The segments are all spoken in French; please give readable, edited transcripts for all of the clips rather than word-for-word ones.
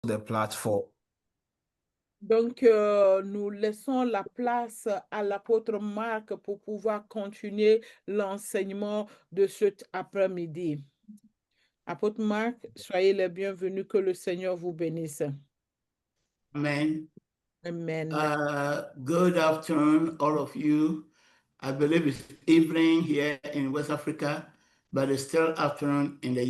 the platform. Donc, nous laissons la place à l'apôtre Marc pour pouvoir continuer l'enseignement de cet après-midi. Apôtre Marc, soyez les bienvenus, que le Seigneur vous bénisse. Amen. Amen. Good afternoon, all of you. I believe it's evening here in West Africa, but it's still afternoon in the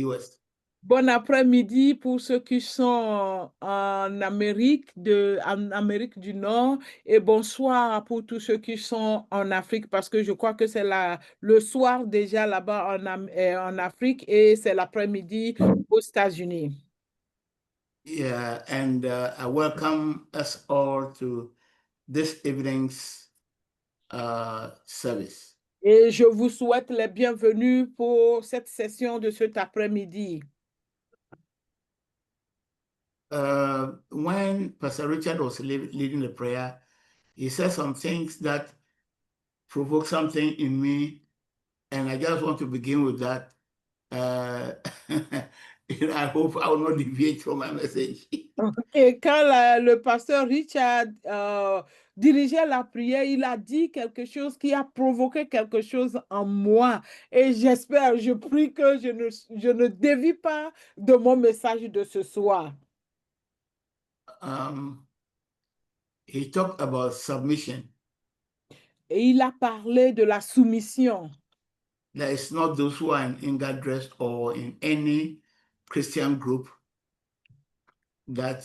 US. Bon après-midi pour ceux qui sont en Amérique du Nord et bonsoir pour tous ceux qui sont en Afrique parce que je crois que c'est le soir déjà là-bas en Afrique et c'est l'après-midi aux États-Unis. Yeah, and I welcome us all to this evening's service. Et je vous souhaite les bienvenus pour cette session de cet après-midi. When Pastor Richard was leading the prayer, he said some things that provoked something in me, and I just want to begin with that. I hope I will not deviate from my message. Et quand le pasteur Richard dirigeait la prière, il a dit quelque chose qui a provoqué quelque chose en moi. Et j'espère, je prie que je ne dévie pas de mon message de ce soir. He talked about submission. Et il a parlé de la soumission. That is not those who are in Inga dress or in any Christian group that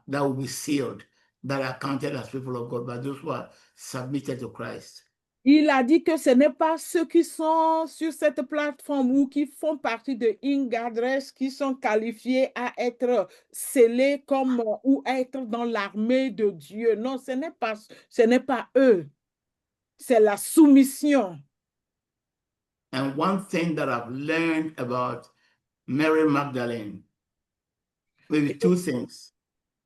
will be sealed, that are counted as people of God, but those who are submitted to Christ. Il a dit que ce n'est pas ceux qui sont sur cette plateforme ou qui font partie de Ingadres qui sont qualifiés à être scellés comme ou être dans l'armée de Dieu. Non, ce n'est pas eux. C'est la soumission. And one thing that I've learned about Mary Magdalene, maybe two things.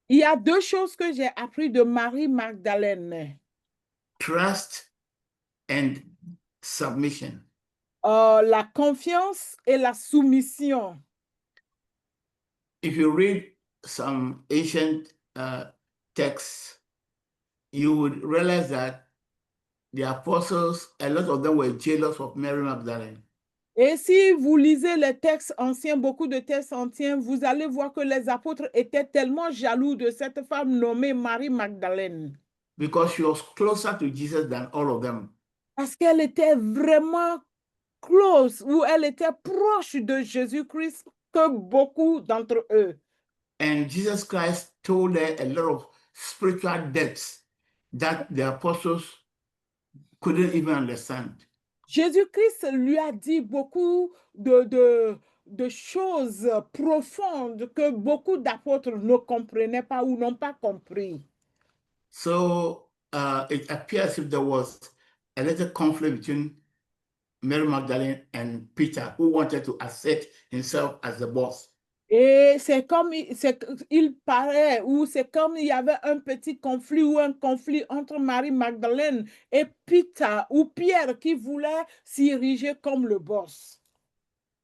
Il y a deux choses que j'ai appris de Marie Magdalene. Trust and submission. La confiance et la soumission. If you read some ancient texts, you would realize that the apostles, a lot of them were jealous of Mary Magdalene. Et si vous lisez les textes anciens, beaucoup de textes anciens, vous allez voir que les apôtres étaient tellement jaloux de cette femme nommée Marie Magdalene. Because she was closer to Jesus than all of them. Parce qu'elle était vraiment close, ou elle était proche de Jésus-Christ que beaucoup d'entre eux. And Jesus Christ told her a lot of spiritual depths that the apostles couldn't even understand. Jésus-Christ lui a dit beaucoup de choses profondes que beaucoup d'apôtres ne comprenaient pas ou n'ont pas compris. So it appears as if there was a little conflict between Mary Magdalene and Peter, who wanted to assert himself as the boss. Et c'est comme il paraît, ou c'est comme il y avait un petit conflit ou un conflit entre Marie Magdalene et Peter ou Pierre qui voulait s'ériger comme le boss.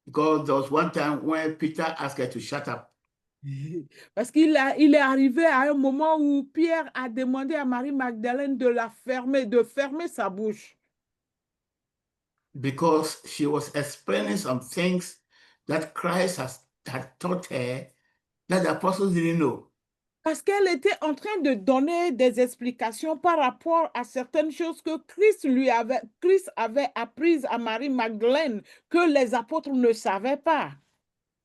Because there was one time when Peter asked her to shut up. Parce qu'il est arrivé à un moment où Pierre a demandé à Marie Magdalene de fermer sa bouche. Because she was explaining some things that Christ had taught her that the apostles didn't know. Parce qu'elle était en train de donner des explications par rapport à certaines choses que Christ avait apprises à Marie Magdalene que les apôtres ne savaient pas.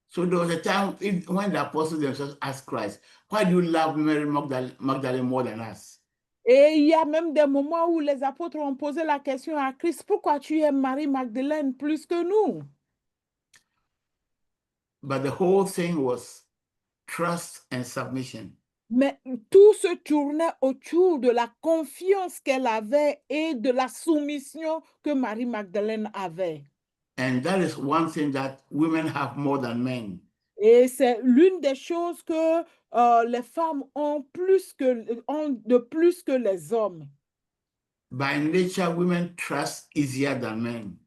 So there was a time when the apostles themselves asked Christ, why do you love Mary Magdalene more than us? Et il y a même des moments où les apôtres ont posé la question à Christ, pourquoi tu aimes Marie Magdalene plus que nous? But the whole thing was trust and submission. Mais tout se tournait autour de la confiance qu'elle avait et de la soumission que Marie Magdalene avait. And that is one thing that women have more than men. Et c'est l'une des choses que les femmes ont de plus que les hommes. By nature, women trust easier than men.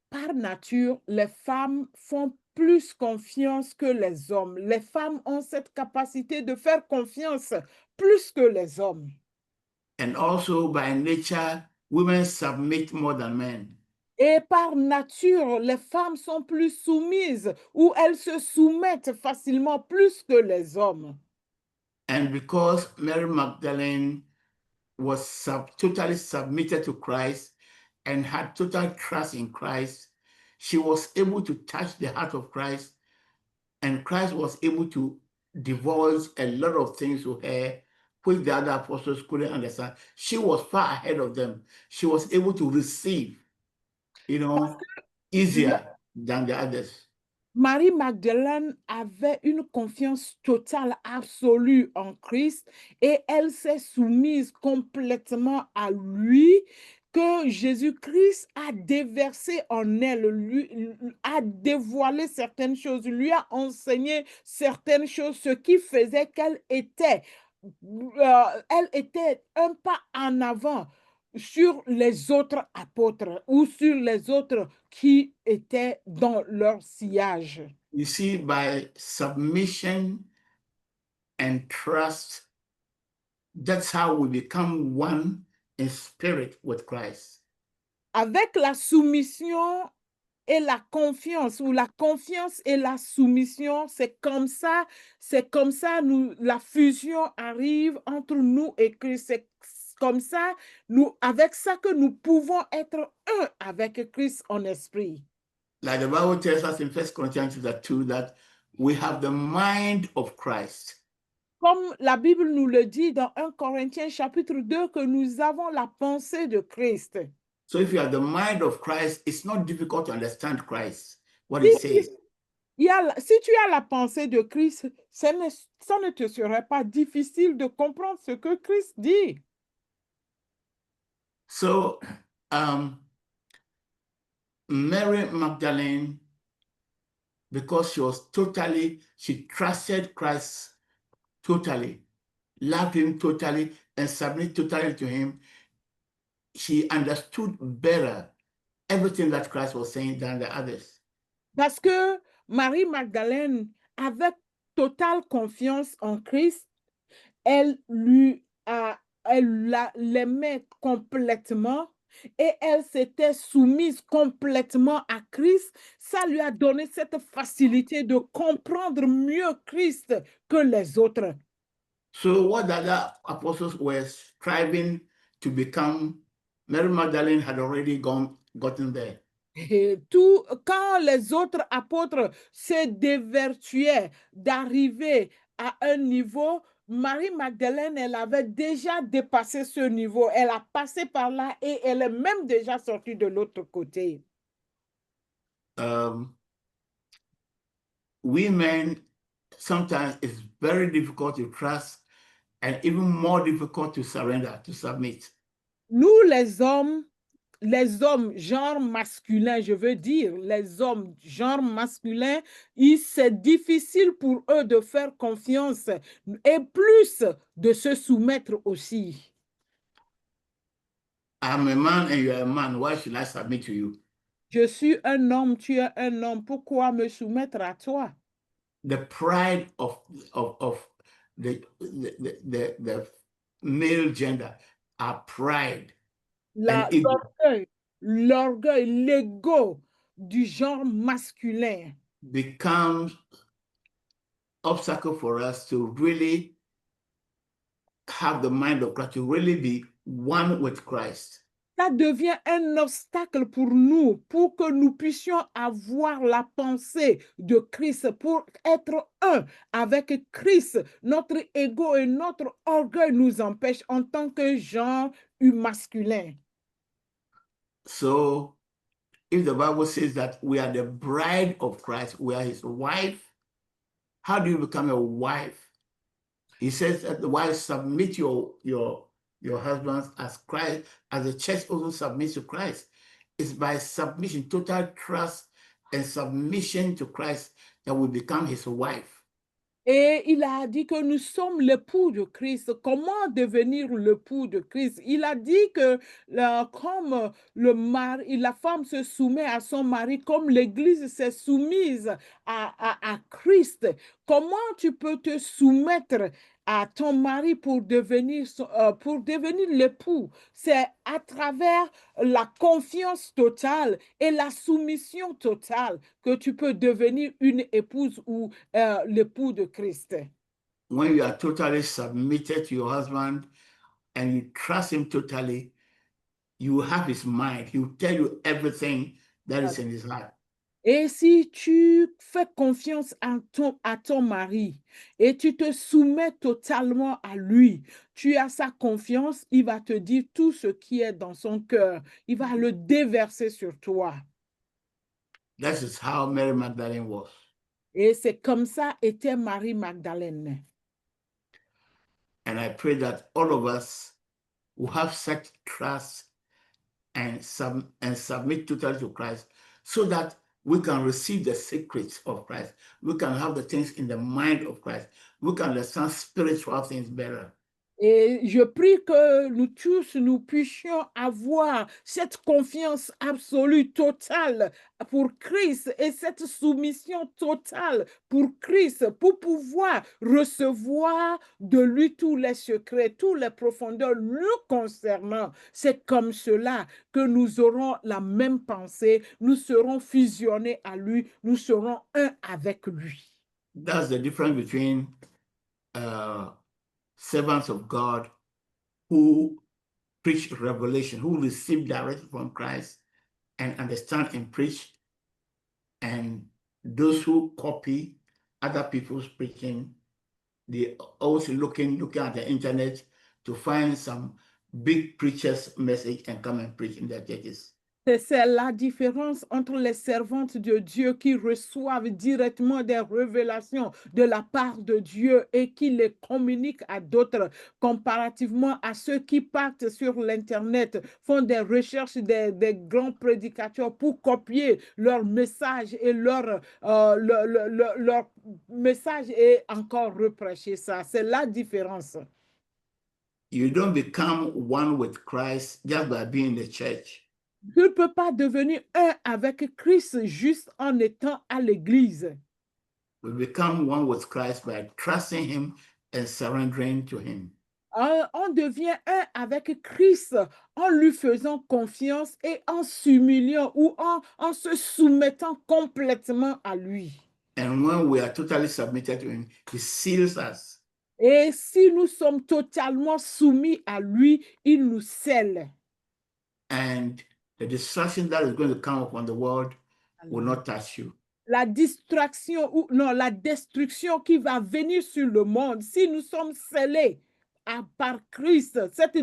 Par nature, les femmes font plus confiance que les hommes. Les femmes ont cette capacité de faire confiance plus que les hommes. And also by nature, women submit more than men. Et par nature, les femmes sont plus soumises ou elles se soumettent facilement plus que les hommes. And because Mary Magdalene was totally submitted to Christ and had total trust in Christ, she was able to touch the heart of Christ, and Christ was able to divulge a lot of things to her which the other apostles couldn't understand. She was far ahead of them. She was able to receive, easier than the others. Marie-Magdalene avait une confiance totale, absolue en Christ et elle s'est soumise complètement à lui, que Jésus-Christ a déversé en elle, lui a dévoilé certaines choses, lui a enseigné certaines choses, ce qui faisait qu'elle était un pas en avant sur les autres apôtres ou sur les autres qui étaient dans leur sillage. You see, by submission and trust, that's how we become one in spirit with Christ. Avec la soumission et la confiance, ou la confiance et la soumission, c'est comme ça, la fusion arrive entre nous et Christ. C'est comme ça, avec ça que nous pouvons être un avec Christ en esprit. Like the Bible tells us in 1 Corinthians 2 that we have the mind of Christ. Comme la Bible nous le dit dans 1 Corinthiens chapitre 2, que nous avons la pensée de Christ. So if you have the mind of Christ, it's not difficult to understand Christ, what he says. Si tu as la pensée de Christ, ça ne te serait pas difficile de comprendre ce que Christ dit. So Mary Magdalene, because she trusted Christ totally, loved him totally, and submitted totally to him, she understood better everything that Christ was saying than the others. Parce que Marie-Magdalene avait totale confiance en Christ, elle l'aimait complètement et elle s'était soumise complètement à Christ. Ça lui a donné cette facilité de comprendre mieux Christ que les autres. So what the other apostles were striving to become, Mary Magdalene had already gotten there. Et quand les autres apôtres se dévertuaient d'arriver à un niveau, Marie-Magdalene, elle avait déjà dépassé ce niveau. Elle a passé par là et elle est même déjà sortie de l'autre côté. Women, sometimes it's very difficult to trust and even more difficult to surrender, to submit. Nous, les hommes, genre masculin, je veux dire, les hommes genre masculin, c'est difficile pour eux de faire confiance et plus de se soumettre aussi. I'm a man and you're a man. Why should I submit to you? Je suis un homme, tu es un homme. Pourquoi me soumettre à toi? The pride of the male gender, our pride. L'orgueil, l'ego du genre masculin becomes obstacle for us to really have the mind of Christ, to really be one with Christ. Ça devient un obstacle pour nous, pour que nous puissions avoir la pensée de Christ, pour être un avec Christ. Notre ego et notre orgueil nous empêchent en tant que genre masculin. So, if the Bible says that we are the bride of Christ, we are his wife, how do you become a wife? He says that the wife submit your husbands as Christ, as the church also submits to Christ. It's by submission, total trust and submission to Christ that we become his wife. Et il a dit que nous sommes l'époux de Christ. Comment devenir l'époux de Christ? Il a dit que comme le mari, la femme se soumet à son mari, comme l'Église s'est soumise à Christ. Comment tu peux te soumettre à ton mari pour devenir l'époux? C'est à travers la confiance totale et la soumission totale que tu peux devenir une épouse ou l'époux de Christ. When you are totally submitted to your husband and you trust him totally, you have his mind. He will tell you everything that is in his heart. Et si tu fais confiance à ton mari et tu te soumets totalement à lui, tu as sa confiance, il va te dire tout ce qui est dans son cœur. Il va le déverser sur toi. That is how Mary Magdalene was. Et c'est comme ça était Marie-Magdalène. And I pray that all of us will have such trust and submit totally to Christ so that we can receive the secrets of Christ. We can have the things in the mind of Christ. We can understand spiritual things better. Et je prie que nous tous, nous puissions avoir cette confiance absolue, totale pour Christ et cette soumission totale pour Christ pour pouvoir recevoir de lui tous les secrets, tous les profondeurs le concernant. C'est comme cela que nous aurons la même pensée, nous serons fusionnés à lui, nous serons un avec lui. That's the difference between servants of God who preach revelation, who receive direction from Christ and understand and preach, and those who copy other people's preaching. They also looking at the internet to find some big preacher's message and come and preach in their churches. C'est la différence entre les servantes de Dieu qui reçoivent directement des révélations de la part de Dieu et qui les communiquent à d'autres, comparativement à ceux qui partent sur l'Internet, font des recherches des grands prédicateurs pour copier leur message et leur message est encore reprêché. Ça, c'est la différence. You don't become one with Christ just by being in the church. Tu ne peux pas devenir un avec Christ juste en étant à l'église. We become one with Christ by trusting him and surrendering to him. On devient un avec Christ en lui faisant confiance et en s'humiliant ou en se soumettant complètement à lui. And when we are totally submitted to him, he seals us. Et si nous sommes totalement soumis à lui, il nous scelle. And the destruction that is going to come upon the world will not touch you. La distraction ou non, la destruction qui va venir sur le monde, si nous sommes scellés par Christ, cette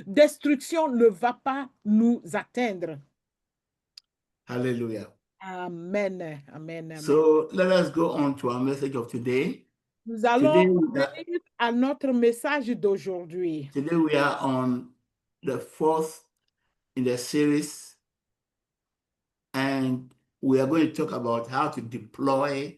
destruction ne va pas nous atteindre. Hallelujah. Amen. Amen. So let us go on to our message of today. Nous allons venir à notre message d'aujourd'hui. Today we are on the fourth in the series, and we are going to talk about how to deploy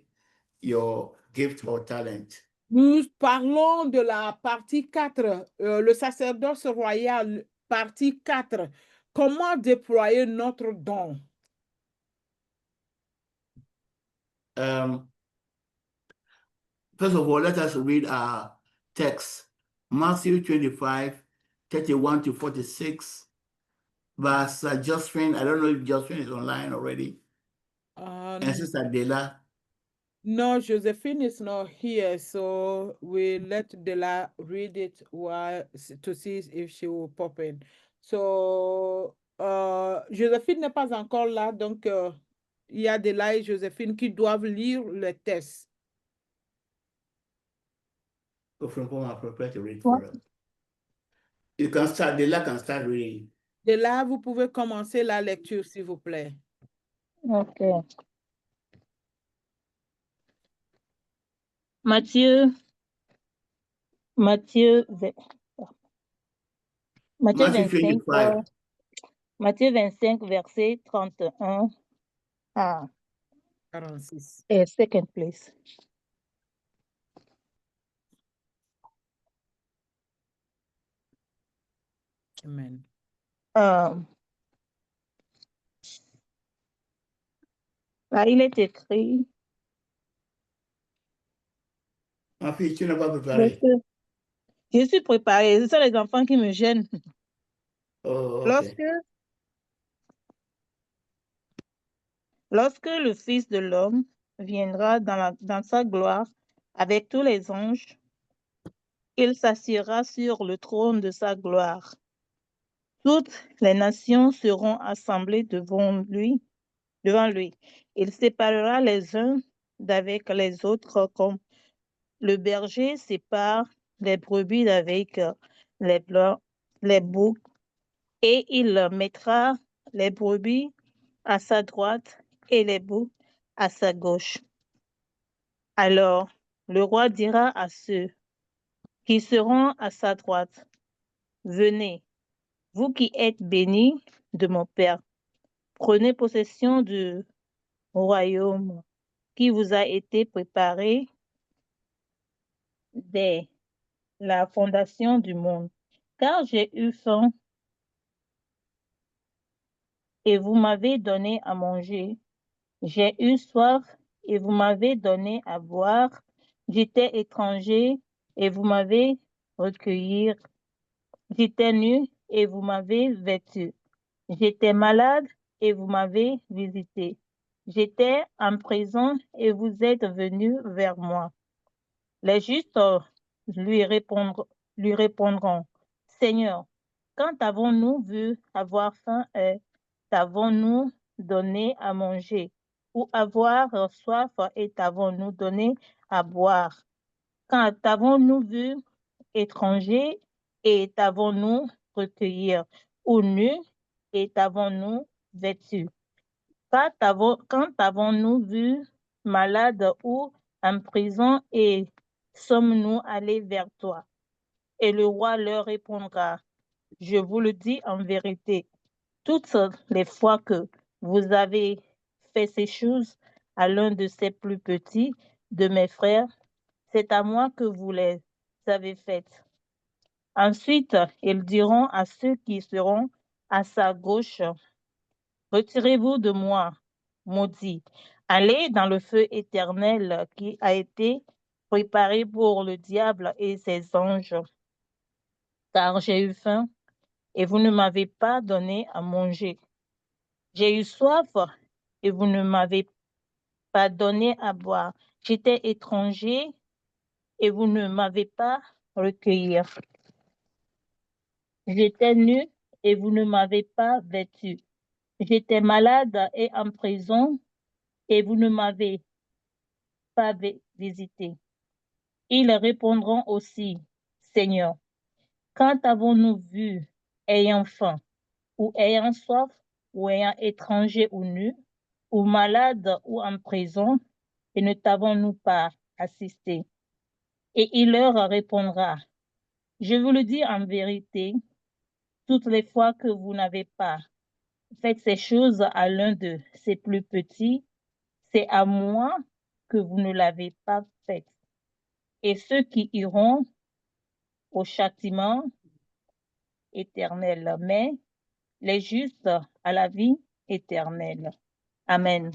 your gift or talent. Nous parlons de la partie 4, le sacerdoce royal, partie 4. Comment déployer notre don? First of all, let us read our text. Matthew 25, 31 to 46. Verse Josephine, I don't know if Josephine is online already. And Sister Dela. No, Josephine is not here, so we let Dela read it to see if she will pop in. So, Josephine n'est pas encore là, donc il y a Dela et Josephine qui doivent lire le test. Prepare to read for us. You can start, Dela can start reading. Dela, vous pouvez commencer la lecture, s'il vous plaît. Ok. Matthieu 25, verset 31 à 46. Second, please. Amen. Là, il est écrit, Ma fille, tu n'es pas préparée. je suis préparée. Ce sont les enfants qui me gênent. Oh, ok. Lorsque le Fils de l'homme viendra dans sa gloire avec tous les anges, il s'assiera sur le trône de sa gloire. Toutes les nations seront assemblées devant lui. Il séparera les uns d'avec les autres comme le berger sépare les brebis d'avec les boucs, et il mettra les brebis à sa droite et les boucs à sa gauche. Alors le roi dira à ceux qui seront à sa droite, venez, vous qui êtes bénis de mon Père, prenez possession du royaume qui vous a été préparé dès la fondation du monde. Car j'ai eu faim et vous m'avez donné à manger. J'ai eu soif et vous m'avez donné à boire. J'étais étranger et vous m'avez recueilli. J'étais nu et vous m'avez vêtu. J'étais malade et vous m'avez visité. J'étais en prison et vous êtes venus vers moi. Les justes lui répondront, Seigneur, quand avons-nous vu avoir faim et t'avons-nous donné à manger, ou avoir soif et t'avons-nous donné à boire? Quand t'avons-nous vu étranger et t'avons-nous recueilli, ou nu et t'avons-nous vêtu? Quand avons-nous vu malade ou en prison et sommes-nous allés vers toi? Et le roi leur répondra, je vous le dis en vérité, toutes les fois que vous avez fait ces choses à l'un de ces plus petits de mes frères, c'est à moi que vous les avez faites. Ensuite, ils diront à ceux qui seront à sa gauche, retirez-vous de moi, maudits, allez dans le feu éternel qui a été préparé pour le diable et ses anges. Car j'ai eu faim et vous ne m'avez pas donné à manger. J'ai eu soif et vous ne m'avez pas donné à boire. J'étais étranger et vous ne m'avez pas recueilli. J'étais nu et vous ne m'avez pas vêtu. J'étais malade et en prison et vous ne m'avez pas visité. Ils répondront aussi, Seigneur, quand avons-nous vu ayant faim, ou ayant soif, ou ayant étranger ou nu, ou malade ou en prison, et ne t'avons-nous pas assisté? Et il leur répondra, je vous le dis en vérité, toutes les fois que vous n'avez pas fait ces choses à l'un de ces plus petits, c'est à moi que vous ne l'avez pas fait. Et ceux qui iront au châtiment éternel, mais les justes à la vie éternelle. Amen.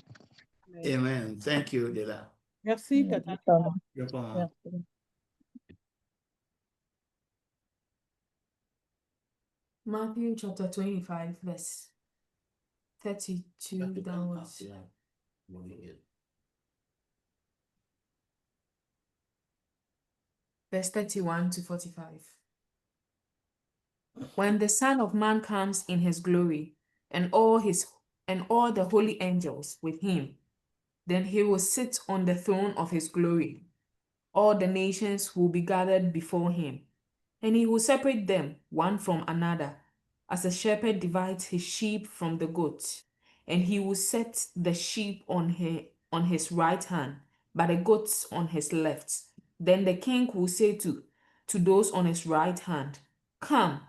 Amen. Thank you, Dela. Merci, Tata. Merci. Matthew chapter 25, verse 32 downwards. Verse 31 to 45. When the Son of Man comes in his glory, and all the holy angels with him, then he will sit on the throne of his glory. All the nations will be gathered before him, and he will separate them one from another, as a shepherd divides his sheep from the goats. And he will set the sheep on his right hand, but the goats on his left. Then the king will say to those on his right hand, Come,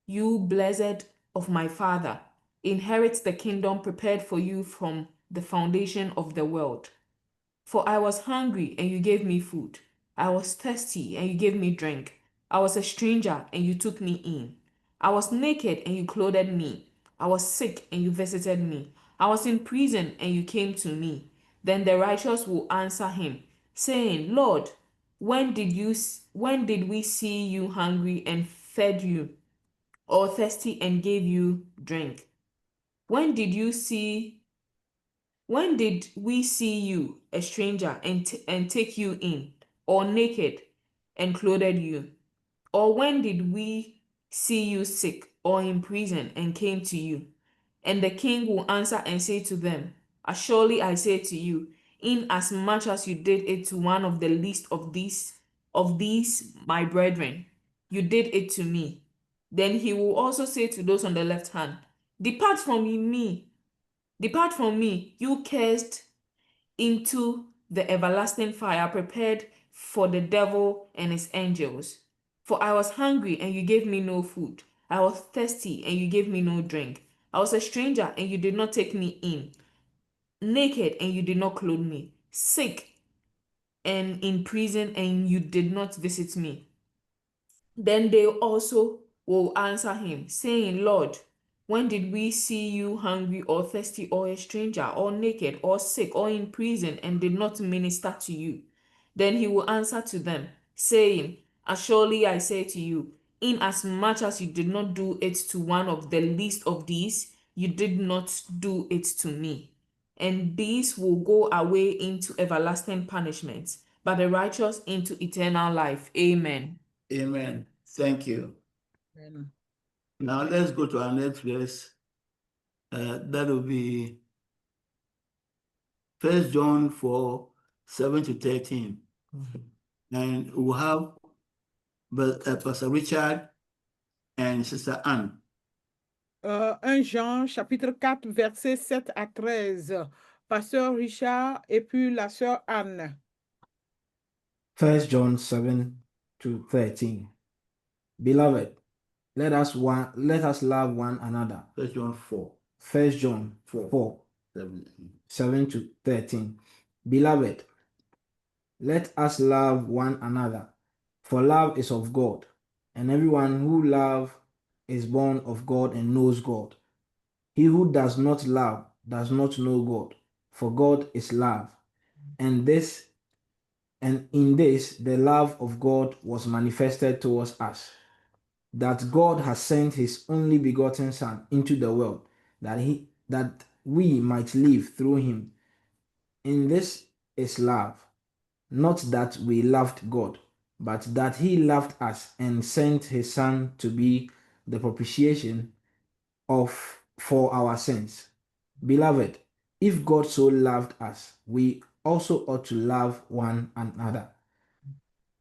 you blessed of my Father, inherit the kingdom prepared for you from the foundation of the world. For I was hungry, and you gave me food. I was thirsty, and you gave me drink. I was a stranger, and you took me in. I was naked and you clothed me. I was sick and you visited me. I was in prison and you came to me. Then the righteous will answer him, saying, Lord, when did we see you hungry and fed you, or thirsty and gave you drink? When did we see you a stranger and take you in, or naked and clothed you? Or when did we see you sick or in prison and came to you? And the king will answer and say to them, Surely I say to you, inasmuch as you did it to one of the least of these my brethren, you did it to me. Then he will also say to those on the left hand, Depart from me, you cursed, into the everlasting fire prepared for the devil and his angels. For I was hungry, and you gave me no food. I was thirsty, and you gave me no drink. I was a stranger, and you did not take me in. Naked, and you did not clothe me. Sick, and in prison, and you did not visit me. Then they also will answer him, saying, Lord, when did we see you hungry or thirsty or a stranger or naked or sick or in prison and did not minister to you? Then he will answer to them, saying, Surely I say to you, inasmuch as you did not do it to one of the least of these, you did not do it to me. And these will go away into everlasting punishment, but the righteous into eternal life. Amen. Amen. Thank you. Amen. Now let's go to our next verse. That will be 1 John 4, 7 to 13. And we'll have Pastor Richard and Sister Anne. 1 Jean, chapitre 4, versets 7 à 13. Pasteur Richard et puis la sœur Anne. 1 John 7 to 13. Beloved, let us love one another. 1 John 4, 1 John 4, 7 to 13. Beloved, let us love one another, for love is of God, and everyone who loves is born of God and knows God. He who does not love does not know God, for God is love. And in this the love of God was manifested towards us, that God has sent his only begotten Son into the world, that we might live through him. In this is love, not that we loved God, but that he loved us and sent his Son to be the propitiation for our sins. Beloved, if God so loved us, we also ought to love one another.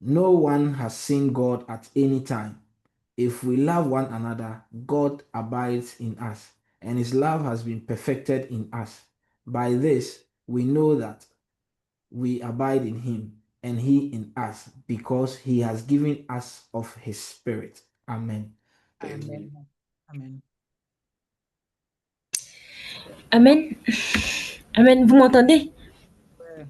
No one has seen God at any time. If we love one another, God abides in us, and his love has been perfected in us. By this, we know that we abide in him, and he in us, because he has given us of his Spirit. Amen. Amen. Amen. Amen. Amen. Vous m'entendez? Ouais.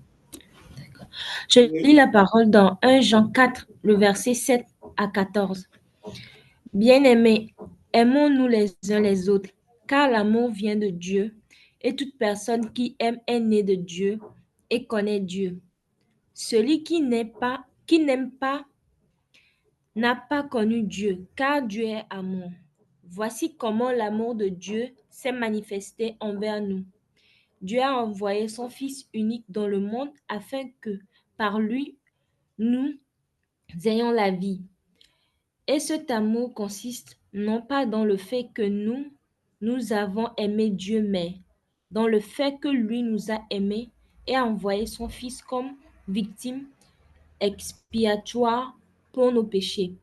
Je lis la parole dans 1 Jean 4, le verset 7 à 14. Bien-aimés, aimons-nous les uns les autres, car l'amour vient de Dieu, et toute personne qui aime est née de Dieu et connaît Dieu. Celui qui n'aime pas n'a pas connu Dieu, car Dieu est amour. Voici comment l'amour de Dieu s'est manifesté envers nous. Dieu a envoyé son Fils unique dans le monde afin que, par lui, nous ayons la vie. Et cet amour consiste non pas dans le fait que nous avons aimé Dieu, mais dans le fait que lui nous a aimés et a envoyé son Fils comme victime expiatoire pour nos péchés.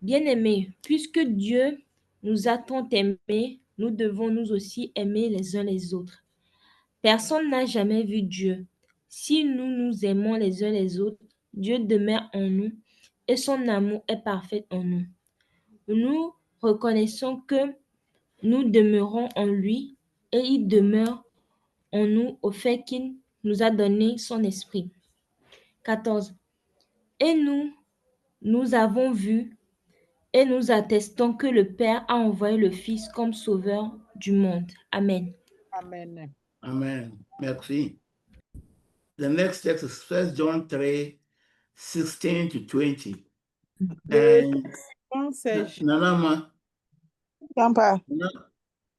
Bien-aimés, puisque Dieu nous a tant aimés, nous devons nous aussi aimer les uns les autres. Personne n'a jamais vu Dieu. Si nous nous aimons les uns les autres, Dieu demeure en nous et son amour est parfait en nous. Nous reconnaissons que nous demeurons en lui et il demeure en nous au fait qu'il nous a donné son esprit. 14. Et nous avons vu Et nous attestons que le Père a envoyé le Fils comme sauveur du monde. Amen. Amen. Amen. Merci. The next text is 1 John 3, 16 to 20. And C'est Nanama Grandpa.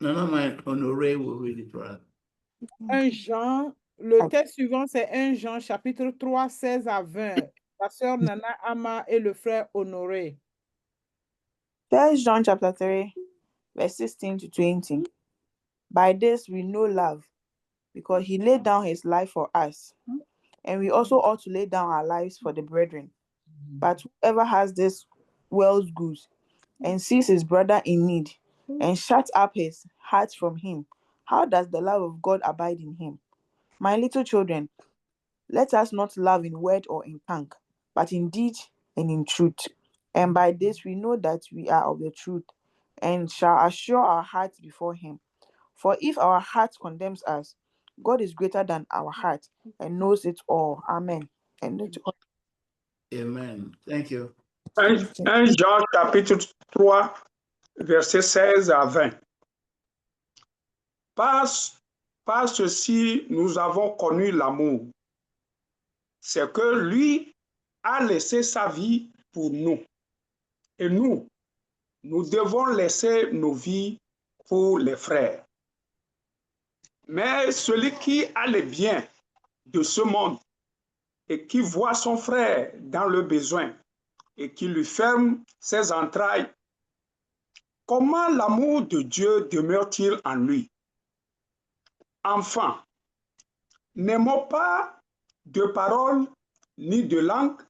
Nanama Honoré will read it for us. 1 Jean, le texte suivant, c'est 1 Jean, chapitre 3, 16 à 20. La sœur Nana Ama et le frère Honoré. 1 John chapter 3, verse 16 to 20. By this we know love, because he laid down his life for us, and we also ought to lay down our lives for the brethren. But whoever has this world's goods and sees his brother in need and shuts up his heart from him, how does the love of God abide in him? My little children, let us not love in word or in tongue, but in deed and in truth. And by this we know that we are of the truth, and shall assure our hearts before him. For if our heart condemns us, God is greater than our heart and knows it all. Amen. Amen. Thank you. 1 Jean chapitre 3, versets 16 à 20. Par ceci, nous avons connu l'amour. C'est que lui a laissé sa vie pour nous. Et nous devons laisser nos vies pour les frères. Mais celui qui a les biens de ce monde et qui voit son frère dans le besoin et qui lui ferme ses entrailles, comment l'amour de Dieu demeure-t-il en lui? Enfin, n'aimons pas de parole ni de langue,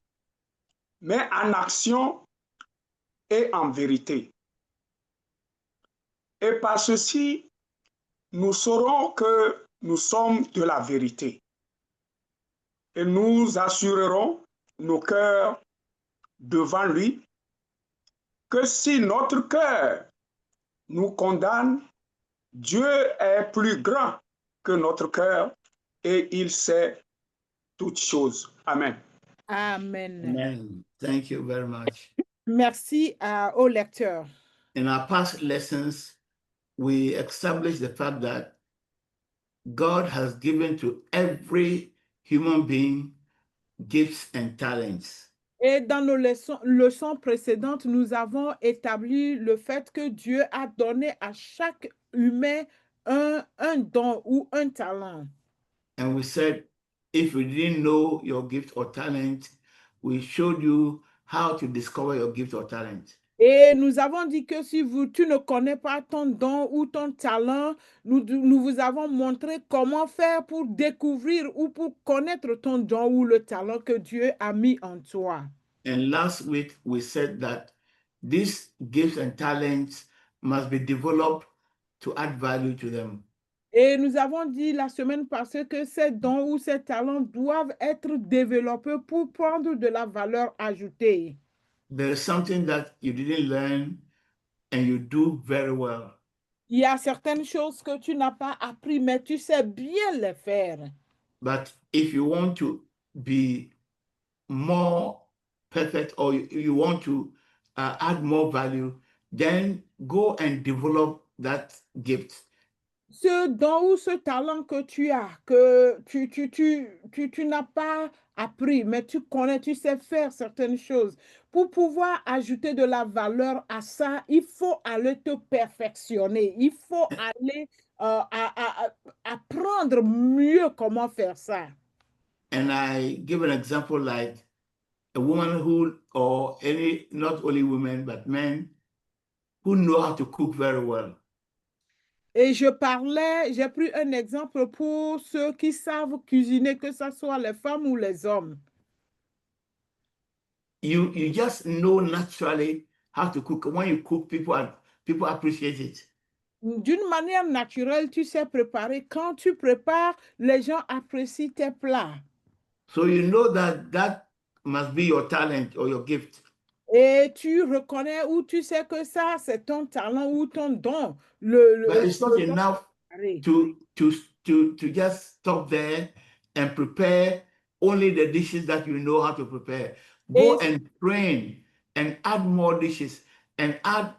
mais en action et en vérité. Et par ceci, nous saurons que nous sommes de la vérité. Et nous assurerons nos cœurs devant lui que si notre cœur nous condamne, Dieu est plus grand que notre cœur et il sait toutes choses. Amen. Amen. Amen. Thank you very much. Merci au lecteur. In our past lessons, we established the fact that God has given to every human being gifts and talents. Et dans nos leçons précédentes, nous avons établi le fait que Dieu a donné à chaque humain un don ou un talent. And we said, if you didn't know your gift or talent, we showed you how to discover your gift or talent. Et nous avons dit que si tu ne connais pas ton don ou ton talent, nous vous avons montré comment faire pour découvrir ou pour connaître ton don ou le talent que Dieu a mis en toi. And last week, we said that these gifts and talents must be developed to add value to them. Et nous avons dit la semaine passée que ces dons ou ces talents doivent être développés pour prendre de la valeur ajoutée. There is something that you didn't learn and you do very well. Il y a certaines choses que tu n'as pas appris, mais tu sais bien les faire. But if you want to be more perfect or you want to add more value, then go and develop that gift. Ce don ou ce talent que tu as, que tu n'as pas appris, mais tu connais, tu sais faire certaines choses. Pour pouvoir ajouter de la valeur à ça, il faut aller te perfectionner. Il faut aller apprendre mieux comment faire ça. And I give an example like a woman who, or any, not only women, but men who know how to cook very well. Et j'ai pris un exemple pour ceux qui savent cuisiner, que ce soit les femmes ou les hommes. You just know naturally how to cook. When you cook, people appreciate it. D'une manière naturelle, tu sais préparer. Quand tu prépares, les gens apprécient tes plats. So you know that must be your talent or your gift. Et tu reconnais ou tu sais que ça, c'est ton talent ou ton don. But it's not enough to just stop there and prepare only the dishes that you know how to prepare. Go and train and add more dishes and add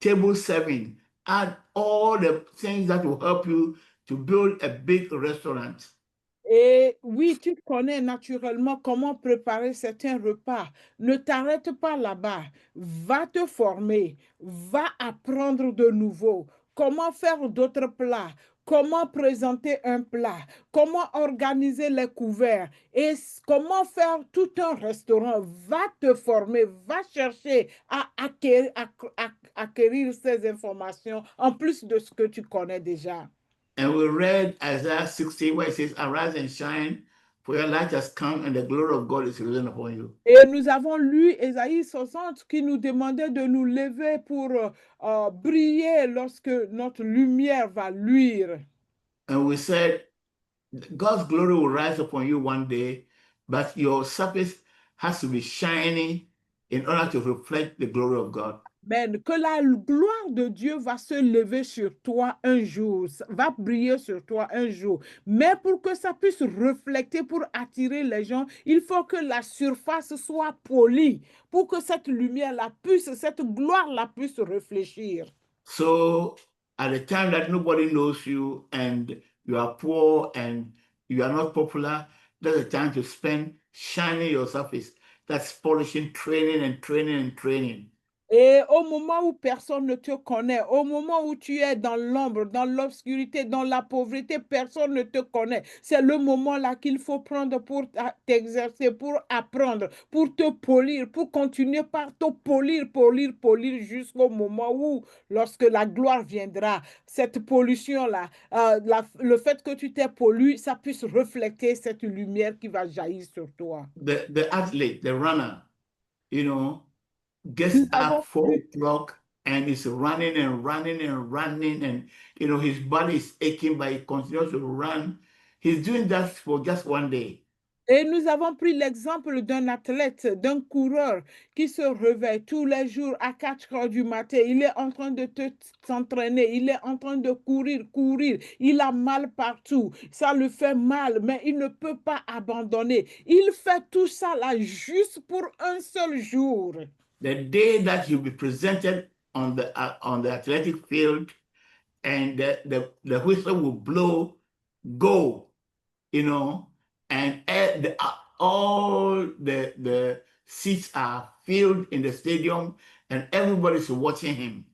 table serving, add all the things that will help you to build a big restaurant. Et oui, tu connais naturellement comment préparer certains repas. Ne t'arrête pas là-bas. Va te former. Va apprendre de nouveau. Comment faire d'autres plats. Comment présenter un plat. Comment organiser les couverts. Et comment faire tout un restaurant. Va te former. Va chercher à acquérir ces informations en plus de ce que tu connais déjà. And we read Isaiah 60, where it says, "Arise and shine, for your light has come, and the glory of God is risen upon you." Et nous avons lu Ésaïe 60 qui nous demandait de nous lever pour briller lorsque notre lumière va luire. And we said, God's glory will rise upon you one day, but your surface has to be shiny in order to reflect the glory of God. Ben, que la gloire de Dieu va se lever sur toi un jour, va briller sur toi un jour. Mais pour que ça puisse refléter, pour attirer les gens, il faut que la surface soit polie, pour que cette lumière-là puisse, cette gloire-là puisse réfléchir. So at the time that nobody knows you and you are poor and you are not popular, that's the time to spend shining your surface. That's polishing, training and training and training. Et au moment où personne ne te connaît, au moment où tu es dans l'ombre, dans l'obscurité, dans la pauvreté, personne ne te connaît. C'est le moment-là qu'il faut prendre pour t'exercer, pour apprendre, pour te polir, pour continuer par te polir jusqu'au moment où, lorsque la gloire viendra, cette pollution-là, le fait que tu t'es pollu, ça puisse refléter cette lumière qui va jaillir sur toi. The athlete, the runner, you know, gets up 4 o'clock and is running and running and running, and you know his body is aching, but he continues to run. He's doing that for just one day. Et nous avons pris l'exemple d'un athlète, d'un coureur qui se réveille tous les jours à 4 heures du matin. Il est en train de s'entraîner, il est en train de courir. Il a mal partout, ça lui fait mal, mais il ne peut pas abandonner. Il fait tout ça là juste pour un seul jour. The day that you'll be presented on the athletic field and the whistle will blow, go, you know, and all the seats are filled in the stadium and everybody's watching him.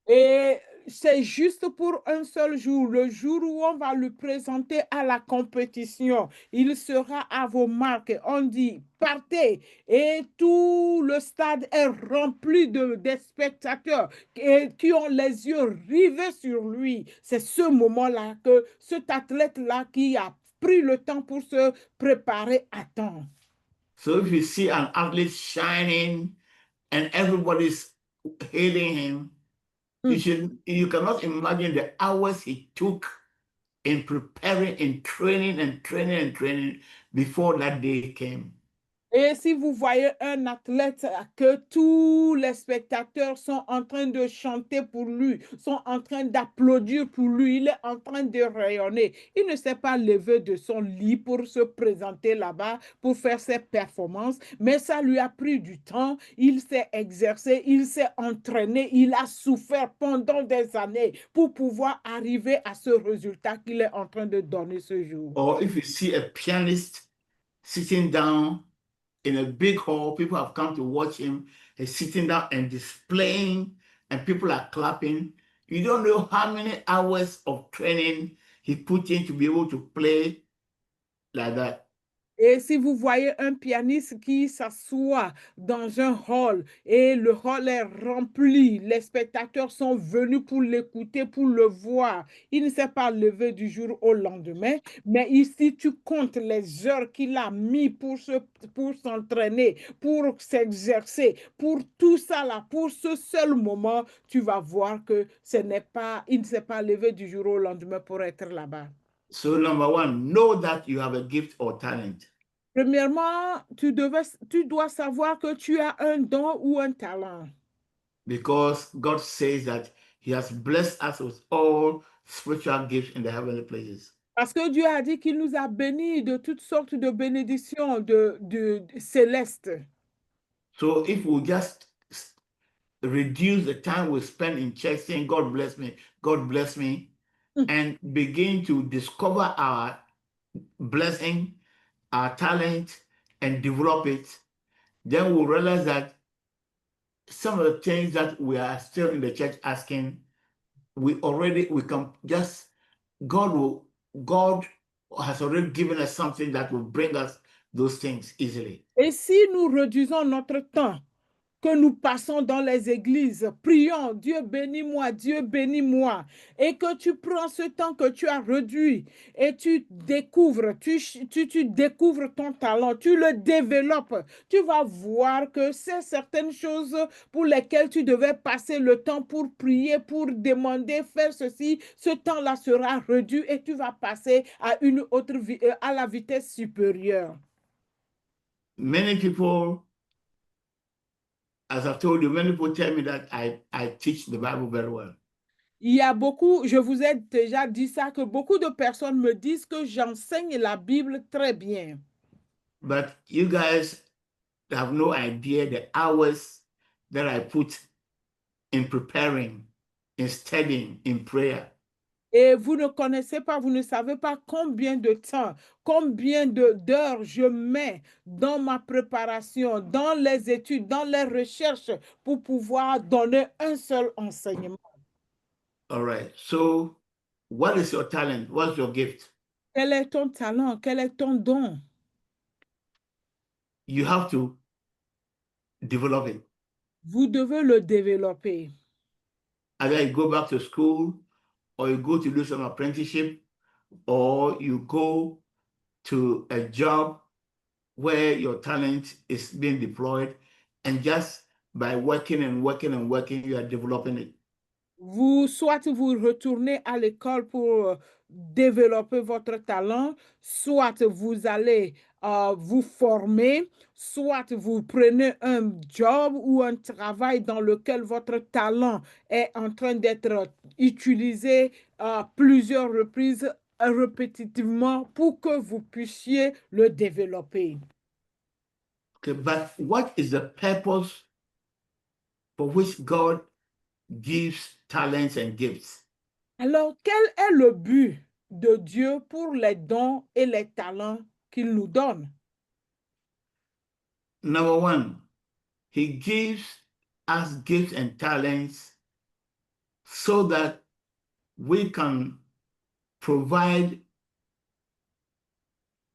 Et c'est juste pour un seul jour, le jour où on va le présenter à la compétition. Il sera à vos marques. On dit, partez. Et tout le stade est rempli des spectateurs qui ont les yeux rivés sur lui. C'est ce moment-là que cet athlète-là qui a pris le temps pour se préparer attend. So if you see an athlete shining and everybody's hailing him, you cannot imagine the hours he took in preparing, in training and training and training before that day came. Et si vous voyez un athlète que tous les spectateurs sont en train de chanter pour lui, sont en train d'applaudir pour lui, il est en train de rayonner. Il ne s'est pas levé de son lit pour se présenter là-bas, pour faire ses performances, mais ça lui a pris du temps. Il s'est exercé, il s'est entraîné, il a souffert pendant des années pour pouvoir arriver à ce résultat qu'il est en train de donner ce jour. Or if you see a pianist sitting down in a big hall, people have come to watch him. He's sitting down and displaying, and people are clapping. You don't know how many hours of training he put in to be able to play like that. Et si vous voyez un pianiste qui s'assoit dans un hall et le hall est rempli, les spectateurs sont venus pour l'écouter, pour le voir. Il ne s'est pas levé du jour au lendemain, mais ici tu comptes les heures qu'il a mis pour s'entraîner, pour s'exercer, pour tout ça là, pour ce seul moment, tu vas voir que il ne s'est pas levé du jour au lendemain pour être là-bas. So number one, know that you have a gift or talent. Premièrement, tu dois savoir que tu as un don ou un talent. Because God says that he has blessed us with all spiritual gifts in the heavenly places. Parce que Dieu a dit qu'il nous a bénis de toutes sortes de bénédictions de célestes. So if we just reduce the time we spend in church saying, God bless me, and begin to discover our blessing, our talent, and develop it, then we'll realize that some of the things that we are still in the church asking, God has already given us something that will bring us those things easily. Et si nous réduisons notre temps que nous passons dans les églises, prions, Dieu bénis-moi, et que tu prends ce temps que tu as réduit et tu découvres, tu découvres ton talent, tu le développes, tu vas voir que c'est certaines choses pour lesquelles tu devais passer le temps pour prier, pour demander, faire ceci, ce temps-là sera réduit et tu vas passer à une autre à la vitesse supérieure. Many people, as I've told you, many people tell me that I teach the Bible very well. Il y a beaucoup, je vous ai déjà dit ça, que beaucoup de personnes me disent que j'enseigne la Bible très bien. But you guys have no idea the hours that I put in preparing, in studying, in prayer. Et vous ne connaissez pas, vous ne savez pas combien de temps, combien d'heures je mets dans ma préparation, dans les études, dans les recherches pour pouvoir donner un seul enseignement. All right. So, what is your talent? What's your gift? Quel est ton talent? Quel est ton don? You have to develop it. Vous devez le développer. Either you go back to school, or you go to do some apprenticeship, or you go to a job where your talent is being deployed, and just by working and working and working, you are developing it. Soit vous retournez à l'école pour développer votre talent, soit vous allez vous former, soit vous prenez un job ou un travail dans lequel votre talent est en train d'être utilisé à plusieurs reprises répétitivement pour que vous puissiez le développer. Okay, but what is the purpose for which God gives talents and gifts? Alors, quel est le but de Dieu pour les dons et les talents qu'il nous donne? Number one, he gives us gifts and talents so that we can provide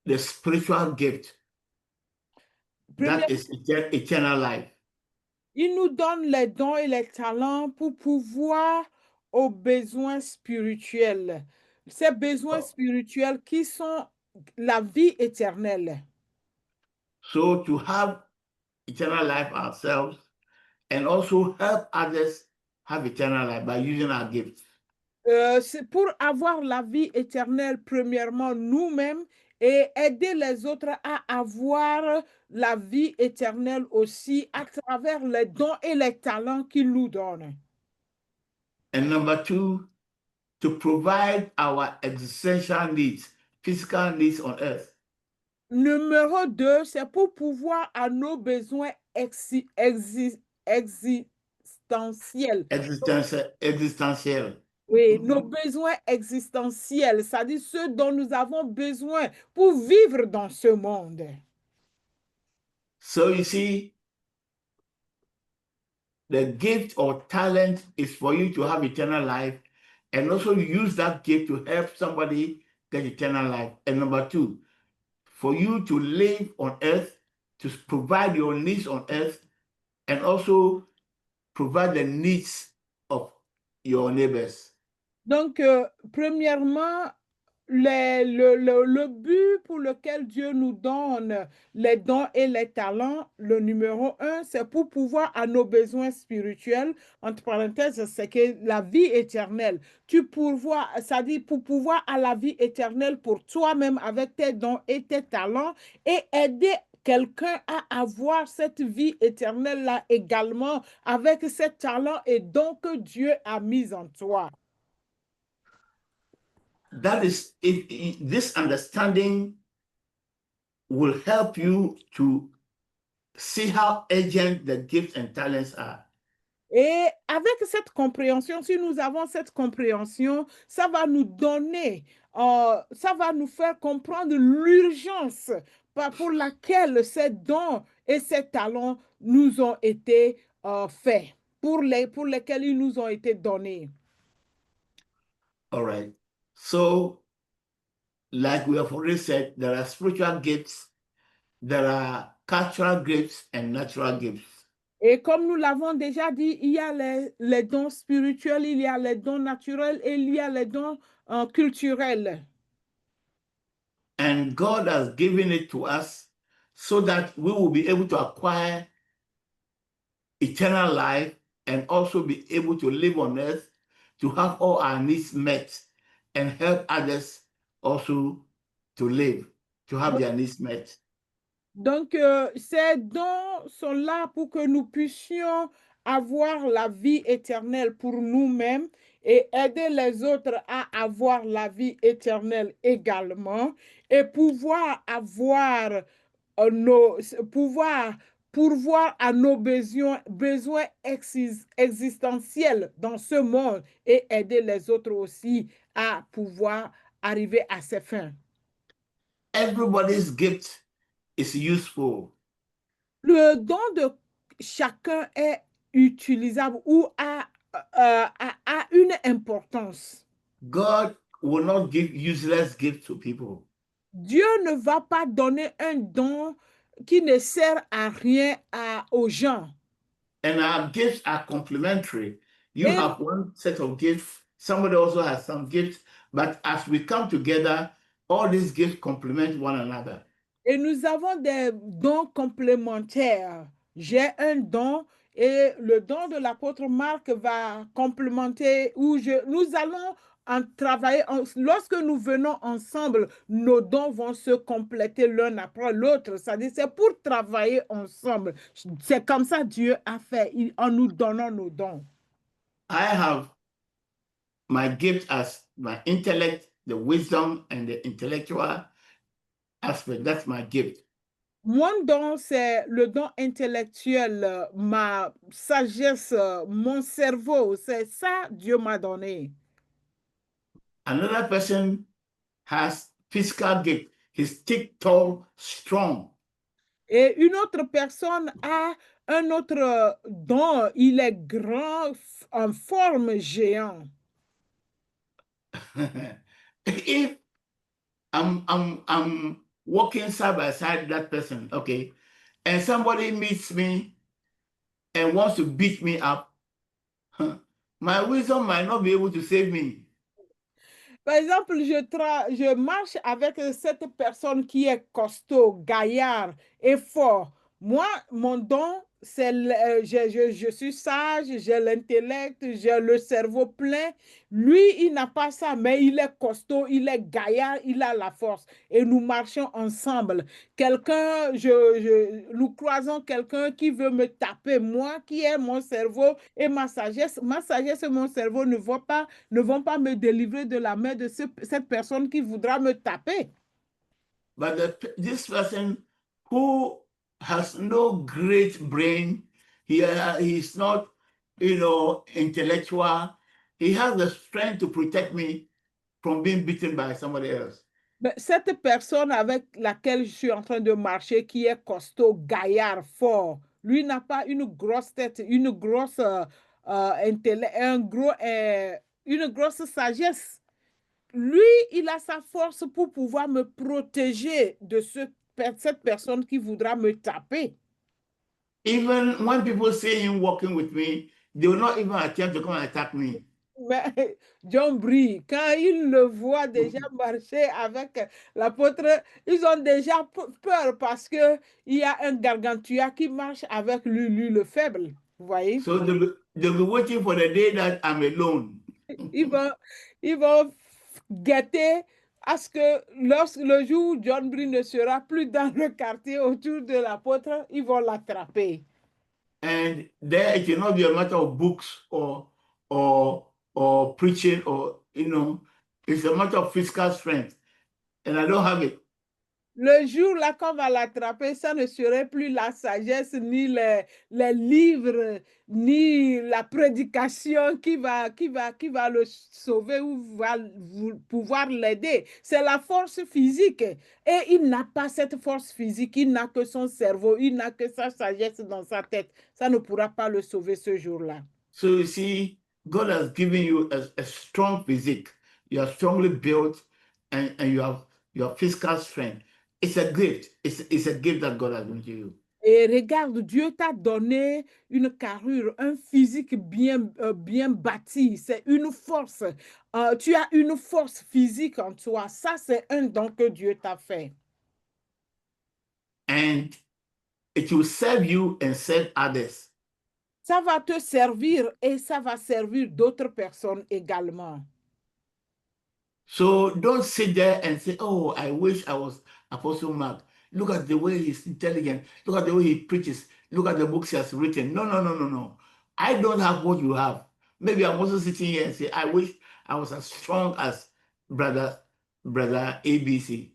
the spiritual gift that is eternal life. Il nous donne les dons et les talents pour pouvoir aux besoins spirituels. Ces besoins spirituels qui sont la vie éternelle. So to have eternal life ourselves and also help others have eternal life by using our gifts. C'est pour avoir la vie éternelle, premièrement, nous-mêmes, et aider les autres à avoir la vie éternelle aussi à travers les dons et les talents qu'il nous donne. And number two, to provide our existential needs, physical needs on earth. Numéro 2, c'est pour pouvoir à nos besoins existentiels. Existentiel. Oui, nos besoins existentiels, c'est-à-dire ceux dont nous avons besoin pour vivre dans ce monde. So you see, the gift or talent is for you to have eternal life and also use that gift to help somebody get eternal life. And number two, for you to live on earth, to provide your needs on earth, and also provide the needs of your neighbors. Donc, premièrement, le but pour lequel Dieu nous donne les dons et les talents, le numéro 1, c'est pour pouvoir à nos besoins spirituels, entre parenthèses, c'est que la vie éternelle, c'est-à-dire pour pouvoir à la vie éternelle pour toi-même avec tes dons et tes talents et aider quelqu'un à avoir cette vie éternelle-là également avec ces talents et dons que Dieu a mis en toi. That is, this understanding will help you to see how urgent the gifts and talents are. Et avec cette compréhension, si nous avons cette compréhension, ça va nous donner, ça va nous faire comprendre l'urgence pour laquelle ces dons et ces talents nous ont été faits, pour lesquels ils nous ont été donnés. All right. So, like we have already said, there are spiritual gifts, there are cultural gifts, and natural gifts. Et comme nous l'avons déjà dit, il y a les dons spirituels, il y a les dons naturels et il y a les dons culturels. And God has given it to us so that we will be able to acquire eternal life and also be able to live on earth, to have all our needs met and help others also to live, to have their needs met. Donc, ces dons sont là pour que nous puissions avoir la vie éternelle pour nous-mêmes et aider les autres à avoir la vie éternelle également et pouvoir avoir pourvoir à nos besoins existentiels dans ce monde et aider les autres aussi à pouvoir arriver à ses fins. Everybody's gift is useful. Le don de chacun est utilisable ou a une importance. God will not give useless gifts to people. Dieu ne va pas donner un don qui ne sert à rien aux gens. And our gifts are complementary. You Et- have one set of gifts, somebody also has some gifts, but as we come together, all these gifts complement one another. Et nous avons des dons complémentaires. J'ai un don et le don de l'apôtre Marc va complémenter nous allons en travailler. Lorsque nous venons ensemble, nos dons vont se compléter l'un après l'autre. C'est-à-dire, c'est pour travailler ensemble. C'est comme ça Dieu a fait en nous donnant nos dons. I have my gift as my intellect, the wisdom, and the intellectual aspect. That's my gift. Mon don, c'est le don intellectuel, ma sagesse, mon cerveau. C'est ça Dieu m'a donné. Another person has physical gift. He's thick, tall, strong. Et une autre personne a un autre don. Il est grand, en forme géant. If I'm walking side by side that person, okay, and somebody meets me and wants to beat me up, my wisdom might not be able to save me. Par exemple, je marche avec cette personne qui est costaud, gaillard et fort. Moi, mon don, c'est je suis sage, j'ai l'intellect, j'ai le cerveau plein. Lui, il n'a pas ça, mais il est costaud, il est gaillard, il a la force. Et nous marchons ensemble. Nous croisons quelqu'un qui veut me taper. Moi, qui ai mon cerveau et ma sagesse et mon cerveau ne vont pas me délivrer de la main de cette personne qui voudra me taper. But this person who has no great brain, he's not, intellectual, he has the strength to protect me from being beaten by somebody else. Mais cette personne avec laquelle je suis en train de marcher, qui est costaud, gaillard, fort, lui n'a pas une grosse tête, une grosse une grosse sagesse. Lui, il a sa force pour pouvoir me protéger de cette personne qui voudra me taper. Even when people see him walking with me, they will not even attempt to come and attack me. Mais John Brie, quand ils le voient déjà marcher avec l'apôtre, ils ont déjà peur parce qu'il y a un gargantua qui marche avec lui le faible. Vous voyez? So they'll be waiting for the day that I'm alone. Ils vont guetter à ce que le jour où John Brie ne sera plus dans le quartier autour de l'apôtre, ils vont l'attraper. And there it will not be a matter of books or preaching or, it's a matter of physical strength. And I don't have it. Le jour là qu'on va l'attraper, ça ne serait plus la sagesse, ni les livres, ni la prédication qui va le sauver ou va pouvoir l'aider. C'est la force physique. Et il n'a pas cette force physique, il n'a que son cerveau, il n'a que sa sagesse dans sa tête. Ça ne pourra pas le sauver ce jour-là. So you see, God has given you a strong physique. You are strongly built and you have your physical strength. It's a gift. It's a gift that God has given to you. Et regarde, Dieu t'a donné une carrure, un physique bien bâti. C'est une force. Tu as une force physique en toi. Ça, c'est un don que Dieu t'a fait. And it will serve you and serve others. Ça va te servir et ça va servir d'autres personnes également. So don't sit there and say, oh, I wish I was Apostle Mark. Look at the way he's intelligent. Look at the way he preaches. Look at the books he has written. No, no, no, no, no. I don't have what you have. Maybe I'm also sitting here and say, I wish I was as strong as brother ABC.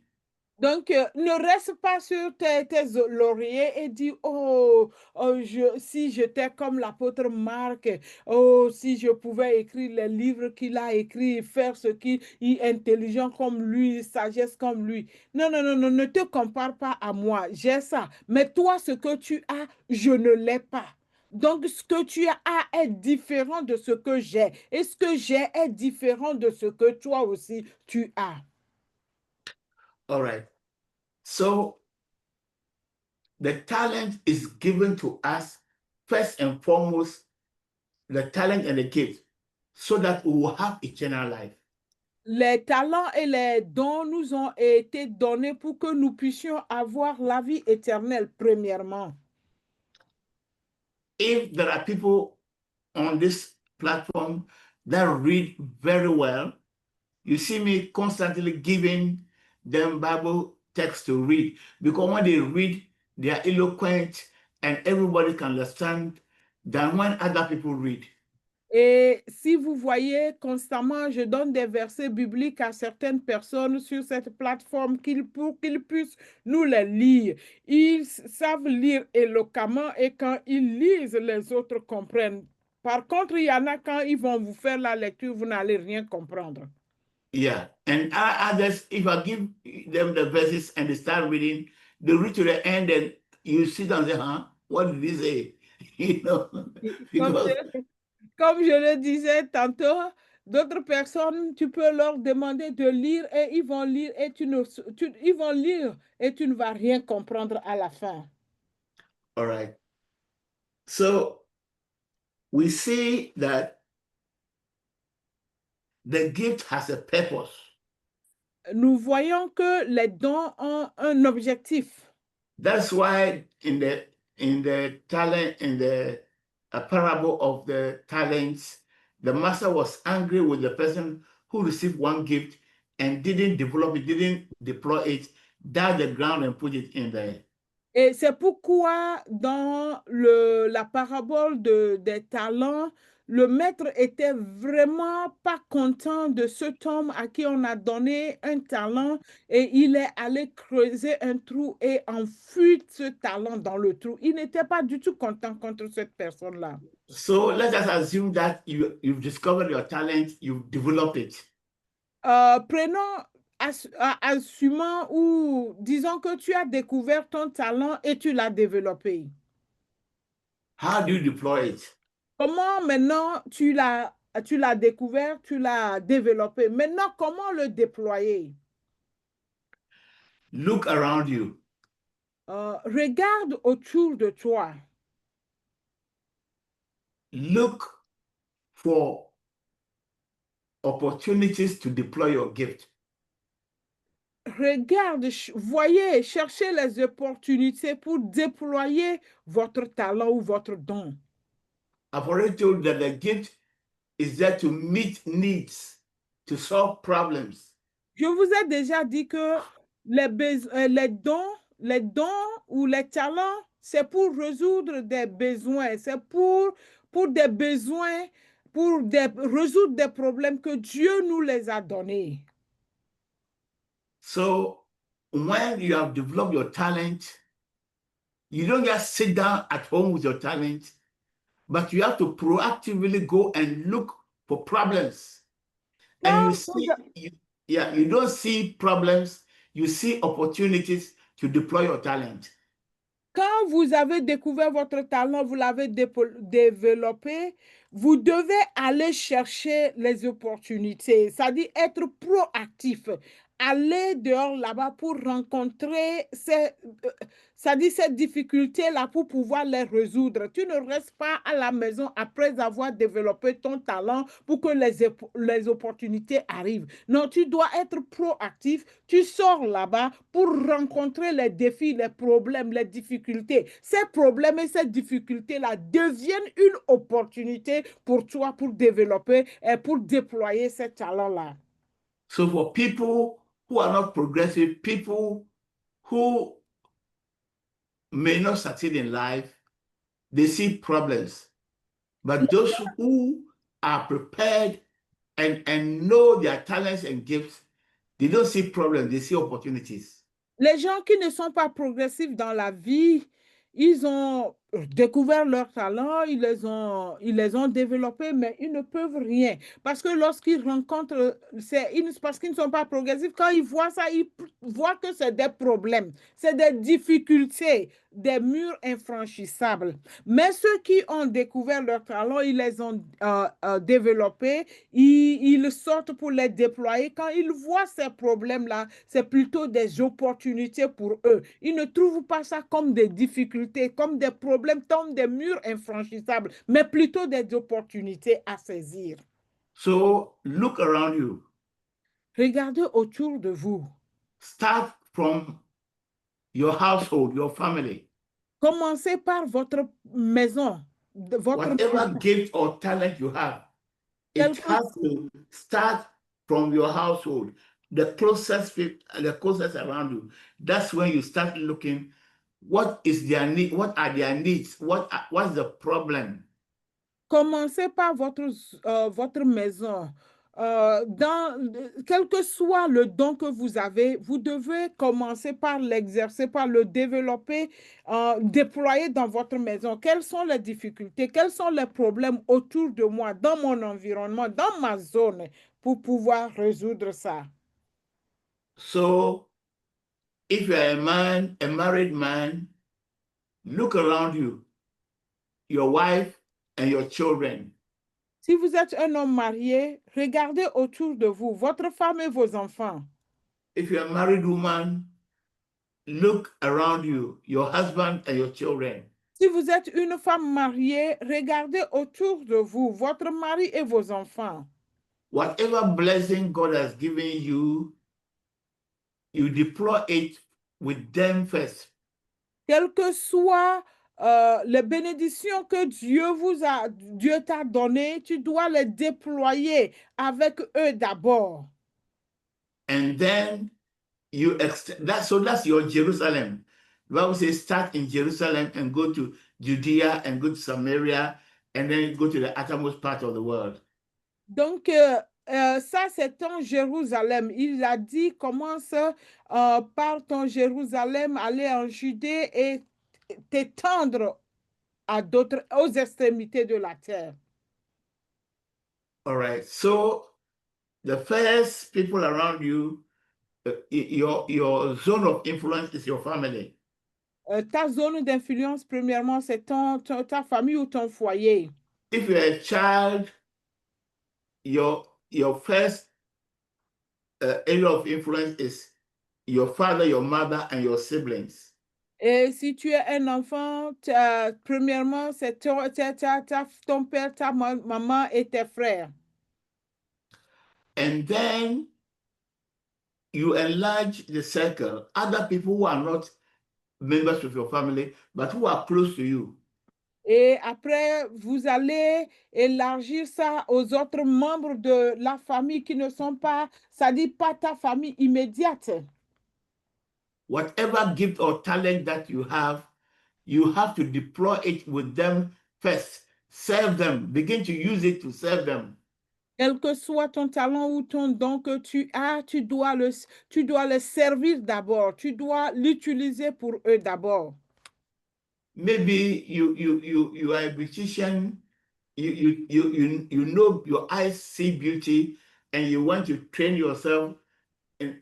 Donc, ne reste pas sur tes lauriers et dis, oh, si j'étais comme l'apôtre Marc, oh, si je pouvais écrire les livres qu'il a écrits, faire ce qui est intelligent comme lui, sagesse comme lui. Non, non, non, non, ne te compare pas à moi, j'ai ça. Mais toi, ce que tu as, je ne l'ai pas. Donc, ce que tu as est différent de ce que j'ai. Et ce que j'ai est différent de ce que toi aussi, tu as. All right. So the talent is given to us first and foremost, the talent and the gift, so that we will have eternal life. Les talents et les dons nous ont été donnés pour que nous puissions avoir la vie éternelle, premièrement. If there are people on this platform that read very well, you see me constantly giving them Bible text to read, because when they read, they are eloquent and everybody can understand than when other people read. Et si vous voyez constamment, je donne des versets bibliques à certaines personnes sur cette plateforme pour qu'ils puissent nous les lire. Ils savent lire éloquemment et quand ils lisent, les autres comprennent. Par contre, il y en a quand ils vont vous faire la lecture, vous n'allez rien comprendre. Yeah, and others, if I give them the verses and they start reading, they read to the end and you sit down and say, huh, what did he say? You know, because Comme je le disais tantôt, d'autres personnes, tu peux leur demander de lire et ils vont lire et ils vont lire et tu ne vas rien comprendre à la fin. all right. So we see that the gift has a purpose. Nous voyons que les dons ont un objectif. That's why in the talent, in the parable of the talents, the master was angry with the person who received one gift and didn't develop it, didn't deploy it, dug the ground and put it in there. Et c'est pourquoi dans la parabole des talents, le maître était vraiment pas content de cet homme à qui on a donné un talent et il est allé creuser un trou et enfuir ce talent dans le trou. Il n'était pas du tout content contre cette personne-là. So let us assume that you've discovered your talent, you've developed it. Assumons ou disons que tu as découvert ton talent et tu l'as développé. How do you deploy it? Comment maintenant tu l'as découvert, tu l'as développé. Maintenant, comment le déployer? Look around you. Regarde autour de toi. Look for opportunities to deploy your gift. Regarde, voyez, cherchez les opportunités pour déployer votre talent ou votre don. I've already told you that the gift is there to meet needs, to solve problems. Je vous ai déjà dit que les dons ou les talents, c'est pour résoudre des besoins, c'est pour des besoins, résoudre des problèmes que Dieu nous les a donnés. So when you have developed your talent, you don't just sit down at home with your talent, but you have to proactively go and look for problems. And you see, you don't see problems, you see opportunities to deploy your talent. Quand vous avez découvert votre talent, vous l'avez développé, vous devez aller chercher les opportunités, c'est-à-dire être proactif. Aller dehors là-bas pour rencontrer cette difficulté-là pour pouvoir les résoudre. Tu ne restes pas à la maison après avoir développé ton talent pour que les opportunités arrivent. Non, tu dois être proactif. Tu sors là-bas pour rencontrer les défis, les problèmes, les difficultés. Ces problèmes et ces difficultés-là deviennent une opportunité pour toi pour développer et pour déployer ces talents-là. So for people who are not progressive, people who may not succeed in life, they see problems. But those who are prepared and know their talents and gifts, they don't see problems, they see opportunities. Les gens qui ne sont pas progressifs dans la vie, ils ont découvert leurs talents, ils les ont développés, mais ils ne peuvent rien. Parce que lorsqu'ils rencontrent, parce qu'ils ne sont pas progressifs, quand ils voient ça, ils voient que c'est des problèmes, c'est des difficultés, des murs infranchissables. Mais ceux qui ont découvert leurs talents, ils les ont développés, ils sortent pour les déployer. Quand ils voient ces problèmes-là, c'est plutôt des opportunités pour eux. Ils ne trouvent pas ça comme des difficultés, comme des problèmes, comme des murs infranchissables, mais plutôt des opportunités à saisir. So look around you. Regardez autour de vous. Start from your household, your family. Commencez par votre maison. Whatever gift or talent you have, it has to start from your household, the closest around you. That's when you start looking, what is their need, what are their needs, what's the problem. Commencez par votre maison. Quel que soit le don que vous avez, vous devez commencer par l'exercer, par le développer, déployer dans votre maison. Quelles sont les difficultés, quels sont les problèmes autour de moi, dans mon environnement, dans ma zone, pour pouvoir résoudre ça. So, if you're a man, a married man, look around you, your wife and your children. Si vous êtes un homme marié, regardez autour de vous, votre femme et vos enfants. If you're a married woman, look around you, your husband and your children. Si vous êtes une femme mariée, regardez autour de vous, votre mari et vos enfants. Whatever blessing God has given you, you deploy it with them first. Quelles que soient les bénédictions que Dieu t'a données, tu dois les déployer avec eux d'abord. And then you extend that. So that's your Jerusalem. The Bible says start in Jerusalem and go to Judea and go to Samaria and then go to the uttermost part of the world. Donc, ça, c'est ton Jérusalem. Il a dit, commence par ton Jérusalem, aller en Judée et t'étendre aux extrémités de la terre. All right. So the first people around you, your zone of influence is your family. Ta zone d'influence, premièrement, c'est ta famille ou ton foyer. If you're a child, your first area of influence is your father, your mother, and your siblings. Et si tu es un enfant, premièrement, c'est ton père, ta maman et tes frères. And then you enlarge the circle. Other people who are not members of your family, but who are close to you. Et après, vous allez élargir ça aux autres membres de la famille qui ne sont pas, ça dit pas ta famille immédiate. Whatever gift or talent that you have to deploy it with them first. Serve them. Begin to use it to serve them. Quel que soit ton talent ou ton don que tu as, tu dois le servir d'abord. Tu dois l'utiliser pour eux d'abord. Maybe you are a beautician, you know your eyes see beauty, and you want to train yourself in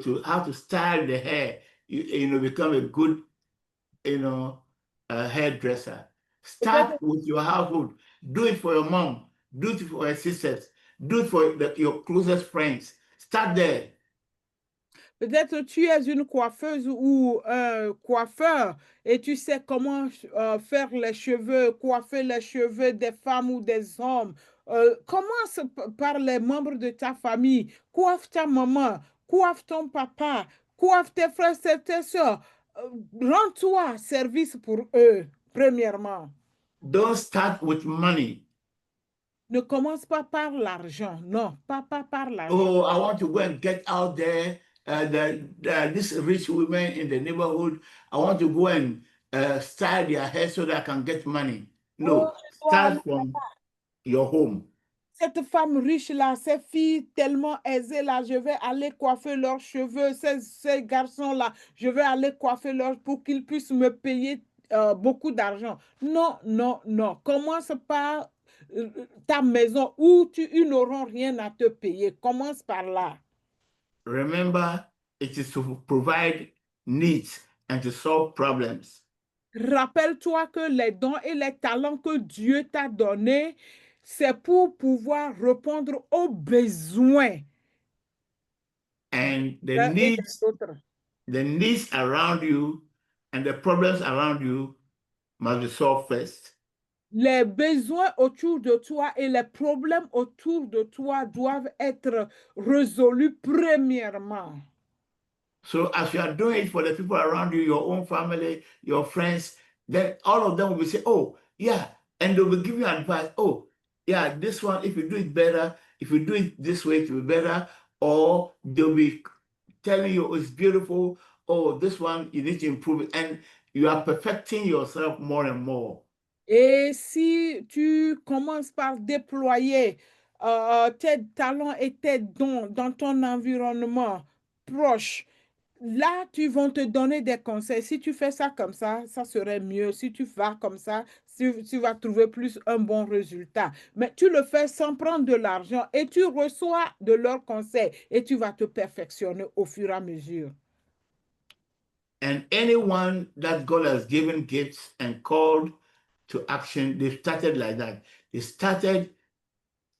to how to style the hair, become a good, hairdresser. Start Peut-être with your household. Do it for your mom. Do it for your sisters. Do it for your closest friends. Start there. Peut-être tu es une coiffeuse ou un coiffeur et tu sais comment faire les cheveux, coiffer les cheveux des femmes ou des hommes. Commence par les membres de ta famille. Coiffe ta maman, coiffe ton papa, coiffe tes frères et tes soeurs. Rends-toi service pour eux, premièrement. Don't start with money. Ne commence pas par l'argent. Non, pas par l'argent. Oh, I want to go and get out there. This rich women in the neighborhood, I want to go and style their hair so that I can get money. Oh, No, je dois aller start from your home. Cette femme riche-là, ces filles tellement aisées-là, je vais aller coiffer leurs cheveux, ces garçons-là, je vais aller coiffer leurs pour qu'ils puissent me payer beaucoup d'argent. Non, non, non. Commence par ta maison où ils n'auront rien à te payer. Commence par là. Remember, it is to provide needs and to solve problems. Rappelle-toi que les dons et les talents que Dieu t'a donnés, c'est pour pouvoir répondre aux besoins And des uns et des autres. the needs around you and the problems around you must be solved first. Les besoins autour de toi et les problèmes autour de toi doivent être résolus premièrement. So as you are doing it for the people around you, your own family, your friends, then all of them will say, oh, yeah. And they will give you advice. Oh, yeah, this one, if you do it better, if you do it this way, it will be better. Or they'll be telling you, oh, it's beautiful. Oh, this one, you need to improve it. And you are perfecting yourself more and more. Et si tu commences par déployer tes talents et tes dons dans ton environnement proche, là, tu vas te donner des conseils. Si tu fais ça comme ça serait mieux. Si tu vas comme ça, tu vas trouver plus un bon résultat. Mais tu le fais sans prendre de l'argent et tu reçois de leurs conseils et tu vas te perfectionner au fur et à mesure. And anyone that God has given gifts and called to action, they started like that. They started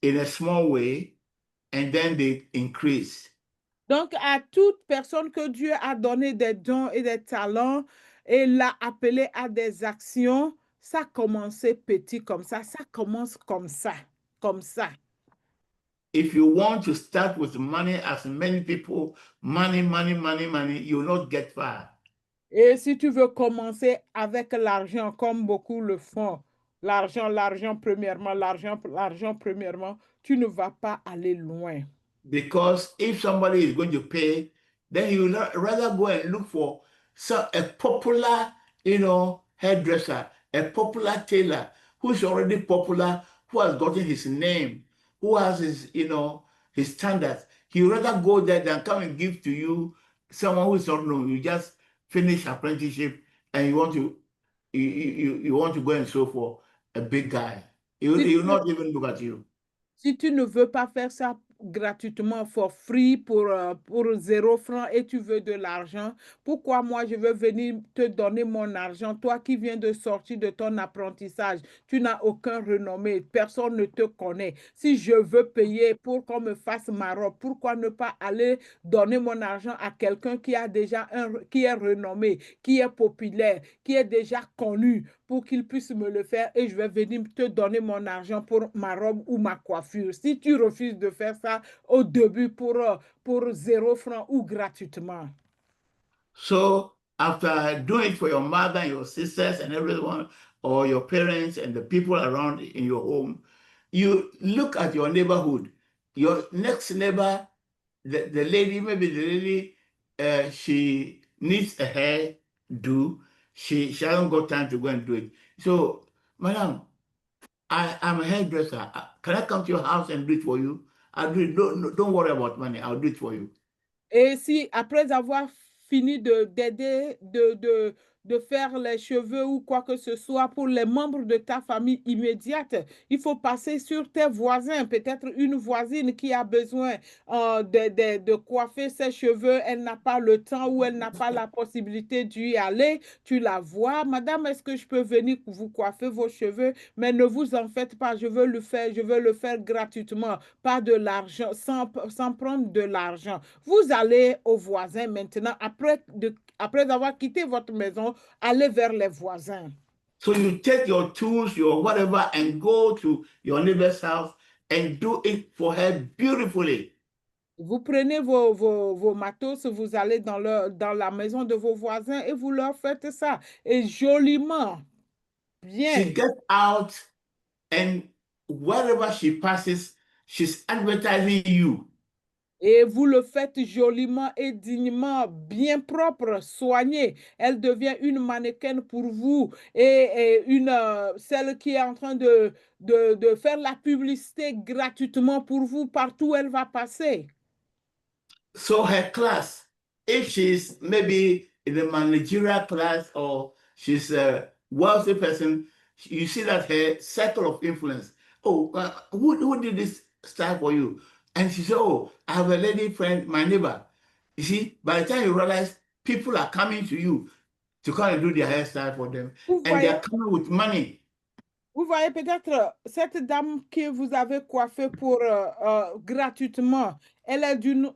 in a small way and then they increased. Donc, à toute personne que Dieu a donné des dons et des talents et l'a appelé à des actions, ça a commencé petit comme ça commence comme ça, comme ça. If you want to start with money, as many people, money, you will not get far. Et si tu veux commencer avec l'argent, comme beaucoup le font, l'argent premièrement, tu ne vas pas aller loin. Because if somebody is going to pay, then you will rather go and look for a popular, hairdresser, a popular tailor who's already popular, who has gotten his name, who has his, his standards. He would rather go there than come and give to you someone who is not known. You just finish apprenticeship and you want to go and sew for a big guy. He will not even look at you. Si tu ne veux pas faire ça gratuitement, for free, pour 0 francs et tu veux de l'argent, pourquoi moi je veux venir te donner mon argent? Toi qui viens de sortir de ton apprentissage, tu n'as aucun renommé, personne ne te connaît. Si je veux payer pour qu'on me fasse ma robe, pourquoi ne pas aller donner mon argent à quelqu'un qui a déjà qui est renommé, qui est populaire, qui est déjà connu, pour qu'il puisse me le faire et je vais venir te donner mon argent pour ma robe ou ma coiffure. Si tu refuses de faire ça au début pour 0 francs ou gratuitement. So after doing it for your mother and your sisters and everyone, or your parents and the people around in your home, you look at your neighborhood, your next neighbor, the lady, maybe the lady, she needs a hair do. She hasn't got time to go and do it. So, madam, I'm a hairdresser. Can I come to your house and do it for you? I'll do it. Don't worry about money. I'll do it for you. Et si après avoir fini d'aider, de faire les cheveux ou quoi que ce soit pour les membres de ta famille immédiate, il faut passer sur tes voisins. Peut-être une voisine qui a besoin de coiffer ses cheveux, elle n'a pas le temps ou elle n'a pas la possibilité d'y aller. Tu la vois, madame, est-ce que je peux venir vous coiffer vos cheveux? Mais ne vous en faites pas, je veux le faire gratuitement, pas de l'argent, sans prendre de l'argent. Vous allez au voisin maintenant, après avoir quitté votre maison, allez vers les voisins. So you take your tools, your whatever, and go to your neighbor's house and do it for her beautifully. Vous prenez vos matos, vous allez dans la maison de vos voisins et vous leur faites ça. Et joliment, bien. She gets out and wherever she passes, she's advertising you. Et vous le faites joliment et dignement, bien propre, soigné. Elle devient une mannequin pour vous et celle qui est en train de faire la publicité gratuitement pour vous partout où elle va passer. So her class, if she's maybe in the managerial class or she's a wealthy person, you see that her circle of influence, who did this style for you? And she said, oh, I have a lady friend, my neighbor. You see, by the time you realize people are coming to you to come and do their hairstyle for them, and they're coming with money. Vous voyez peut-être cette dame que vous avez coiffée pour gratuitement, elle est d'une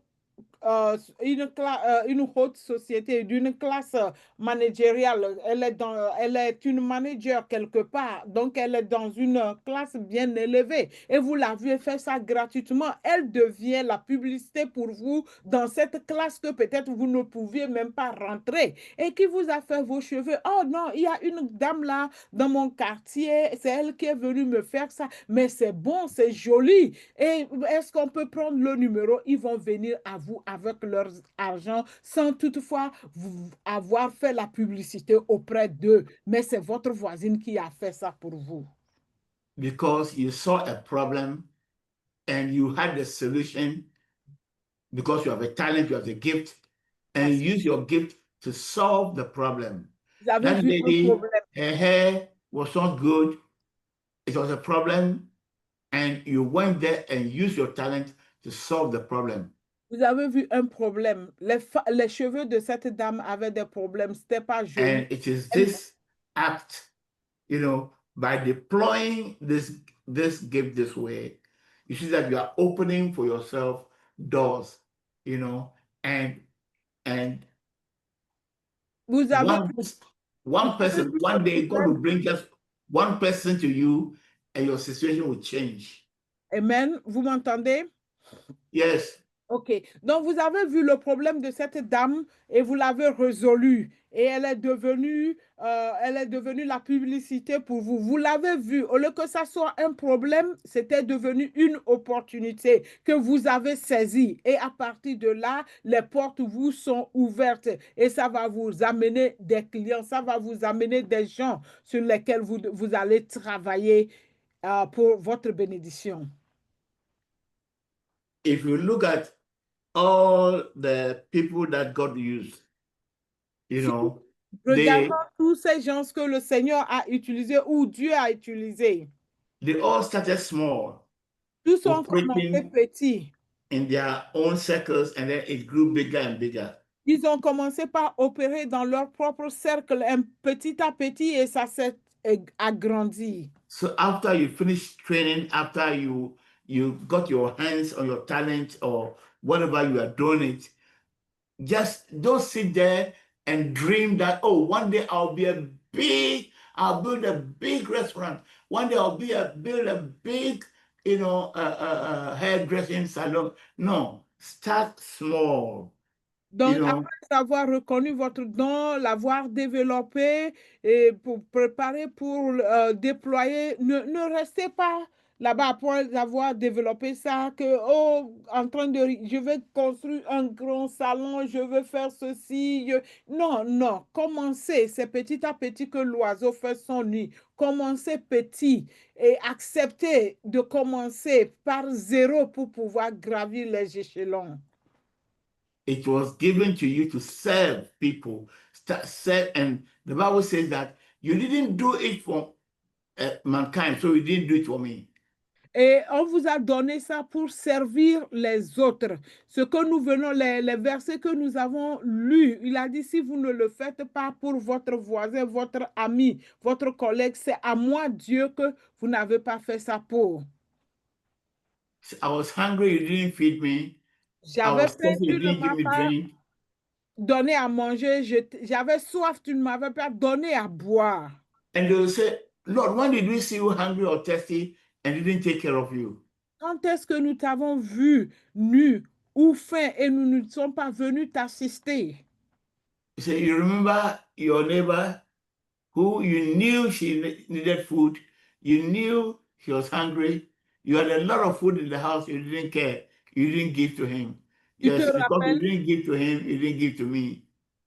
une haute société, d'une classe managériale. Elle est une manager quelque part, donc elle est dans une classe bien élevée. Et vous l'avez fait ça gratuitement. Elle devient la publicité pour vous dans cette classe que peut-être vous ne pouviez même pas rentrer. Et qui vous a fait vos cheveux? Oh non, il y a une dame là dans mon quartier, c'est elle qui est venue me faire ça. Mais c'est bon, c'est joli. Et est-ce qu'on peut prendre le numéro? Ils vont venir à vous avec leur argent sans toutefois avoir fait la publicité auprès d'eux. Mais c'est votre voisine qui a fait ça pour vous. Because you saw a problem and you had the solution because you have a talent, you have a gift, and you use your gift to solve the problem. That lady, her hair was not good. It was a problem, and you went there and used your talent to solve the problem. Vous avez vu un problème. Les cheveux de cette dame avaient des problèmes. C'était pas joli. And it is this act, you know, by deploying this gift this way, you see that you are opening for yourself doors, you know, and vous avez one person, one day God will bring just one person to you and your situation will change. Amen. Vous m'entendez? Yes. OK. Donc, vous avez vu le problème de cette dame et vous l'avez résolu. Et elle est devenue la publicité pour vous. Vous l'avez vu. Au lieu que ça soit un problème, c'était devenu une opportunité que vous avez saisie. Et à partir de là, les portes vous sont ouvertes. Et ça va vous amener des clients. Ça va vous amener des gens sur lesquels vous allez travailler pour votre bénédiction. If you look at all the people that God used, you know, regardons tous ces gens que le Seigneur a utilisés ou Dieu a utilisés. They all started small. Tous ont commencé petits. In their own circles, and then it grew bigger and bigger. Ils ont commencé par opérer dans leur propre cercle, petit à petit, et ça s'est agrandi. So after you finish training, after you got your hands on your talent or whatever you are doing it, just don't sit there and dream that, oh, one day I'll build a big restaurant. One day I'll build a big, you know, hairdressing salon. No, start small. Donc, après avoir reconnu votre don, l'avoir développé et pour préparer pour déployer, ne restez pas là-bas après avoir développé ça, que, oh, en train de, je vais construire un grand salon, je veux faire ceci. Non, non, commencez, c'est petit à petit que l'oiseau fait son nid. Commencez petit et acceptez de commencer par zéro pour pouvoir gravir les échelons. It was given to you to serve people. Serve, and the Bible says that you didn't do it for mankind, so you didn't do it for me. Et on vous a donné ça pour servir les autres. Ce que nous venons, les versets que nous avons lus, il a dit, si vous ne le faites pas pour votre voisin, votre ami, votre collègue, c'est à moi, Dieu, que vous n'avez pas fait ça pour. I was hungry, you didn't feed me. I J'avais was faim, thirsty, tu you ne didn't give m'as me pas drink. donné à manger. J'avais soif, tu ne m'avais pas donné à boire. And they will say, Lord, when did we see you hungry or thirsty and didn't take care of you? Quand est-ce que nous t'avons vu nu ou faim et nous ne sommes pas venus t'assister? You say, you remember your neighbor who you knew she needed food, you knew she was hungry, you had a lot of food in the house, you didn't care, you didn't give to him. Tu te Yes, because you rappelles? didn't give to him, you didn't give to me.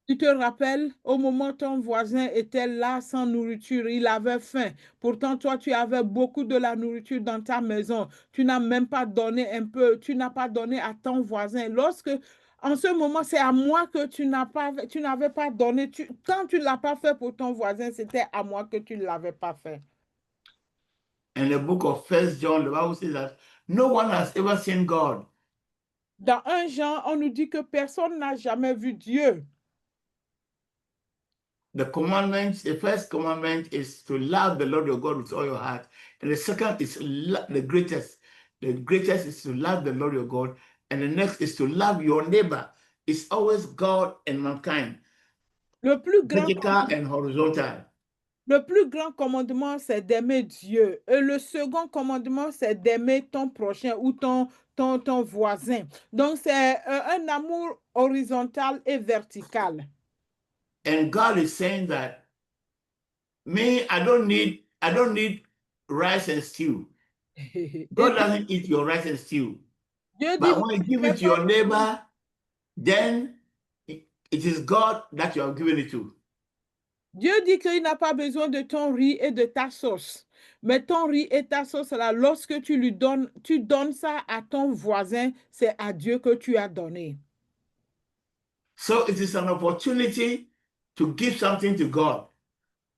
Tu te rappelles, au moment où ton voisin était là sans nourriture, il avait faim. Pourtant, toi, tu avais beaucoup de la nourriture dans ta maison. Tu n'as même pas donné un peu, tu n'as pas donné à ton voisin. Lorsque, en ce moment, c'est à moi que tu n'avais pas donné. Quand tu ne l'as pas fait pour ton voisin, c'était à moi que tu ne l'avais pas fait. In the book of 1 John, the Bible says that no one has ever seen God. Dans 1 Jean, on nous dit que personne n'a jamais vu Dieu. The commandments, the first commandment is to love the Lord your God with all your heart. And the second is the greatest. The greatest is to love the Lord your God. And the next is to love your neighbor. It's always God and mankind, Le plus grand vertical and horizontal. Le plus grand commandement, c'est d'aimer Dieu. Et le second commandement, c'est d'aimer ton prochain ou ton voisin. Donc, c'est un amour horizontal et vertical. And God is saying that, me, I don't need rice and stew. God doesn't eat your rice and stew. Dieu But dit, when you give it to your neighbor, then it is God that you are giving it to. Dieu dit qu'il n'a pas besoin de ton riz et de ta sauce. Mais ton riz et ta sauce, là, lorsque tu donnes ça à ton voisin, c'est à Dieu que tu as donné. So it is an opportunity to give something to God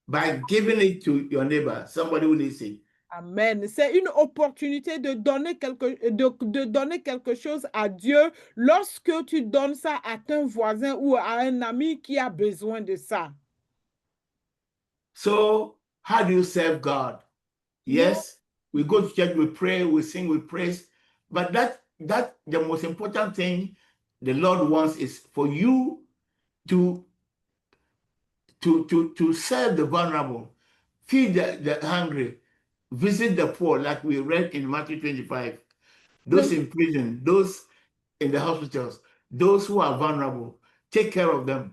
by giving it to your neighbor, somebody who needs it. Amen. C'est une opportunité de donner quelque chose à Dieu lorsque tu donnes ça à ton voisin ou à un ami qui a besoin de ça. So how do you serve God? Yes, we go to church, we pray, we sing, we praise, but that the most important thing the Lord wants is for you to serve the vulnerable, feed the hungry, visit the poor, like we read in Matthew 25. Those in prison, those in the hospitals, those who are vulnerable, take care of them.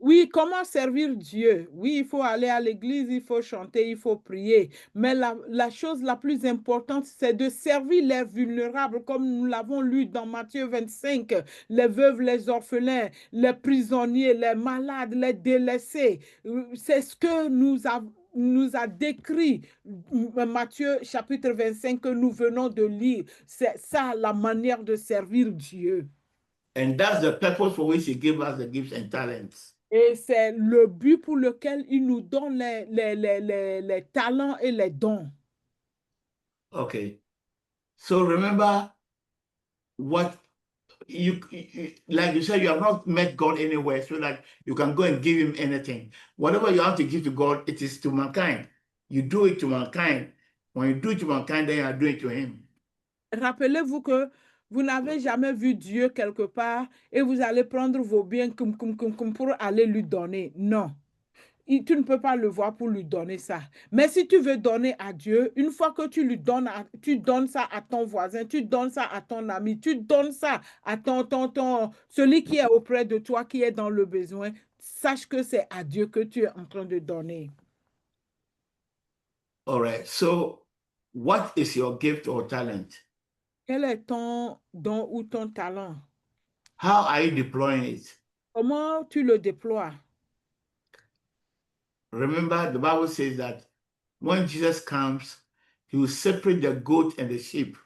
Oui, comment servir Dieu? Oui, il faut aller à l'église, il faut chanter, il faut prier. Mais la chose la plus importante, c'est de servir les vulnérables, comme nous l'avons lu dans Matthieu 25, les veuves, les orphelins, les prisonniers, les malades, les délaissés. C'est ce que nous a décrit Matthieu chapitre 25 que nous venons de lire. C'est ça la manière de servir Dieu. And that's the purpose for which he gave us the gifts and talents. Et c'est le but pour lequel il nous donne les talents et les dons. Okay. So remember what like you said, you have not met God anywhere, so that you can go and give him anything. Whatever you have to give to God, it is to mankind. You do it to mankind. When you do it to mankind, then you are doing it to him. Rappelez-vous que vous n'avez jamais vu Dieu quelque part et vous allez prendre vos biens pour aller lui donner. Non. Tu ne peux pas le voir pour lui donner ça. Mais si tu veux donner à Dieu, une fois que tu donnes ça à ton voisin, tu donnes ça à ton ami, tu donnes ça à celui qui est auprès de toi, qui est dans le besoin, sache que c'est à Dieu que tu es en train de donner. All right. So What is your gift or talent? Quel est ton don ou ton talent? How are you deploying it? Comment tu le déploies? Remember, the Bible says that when Jesus comes, he will separate the goat and the sheep.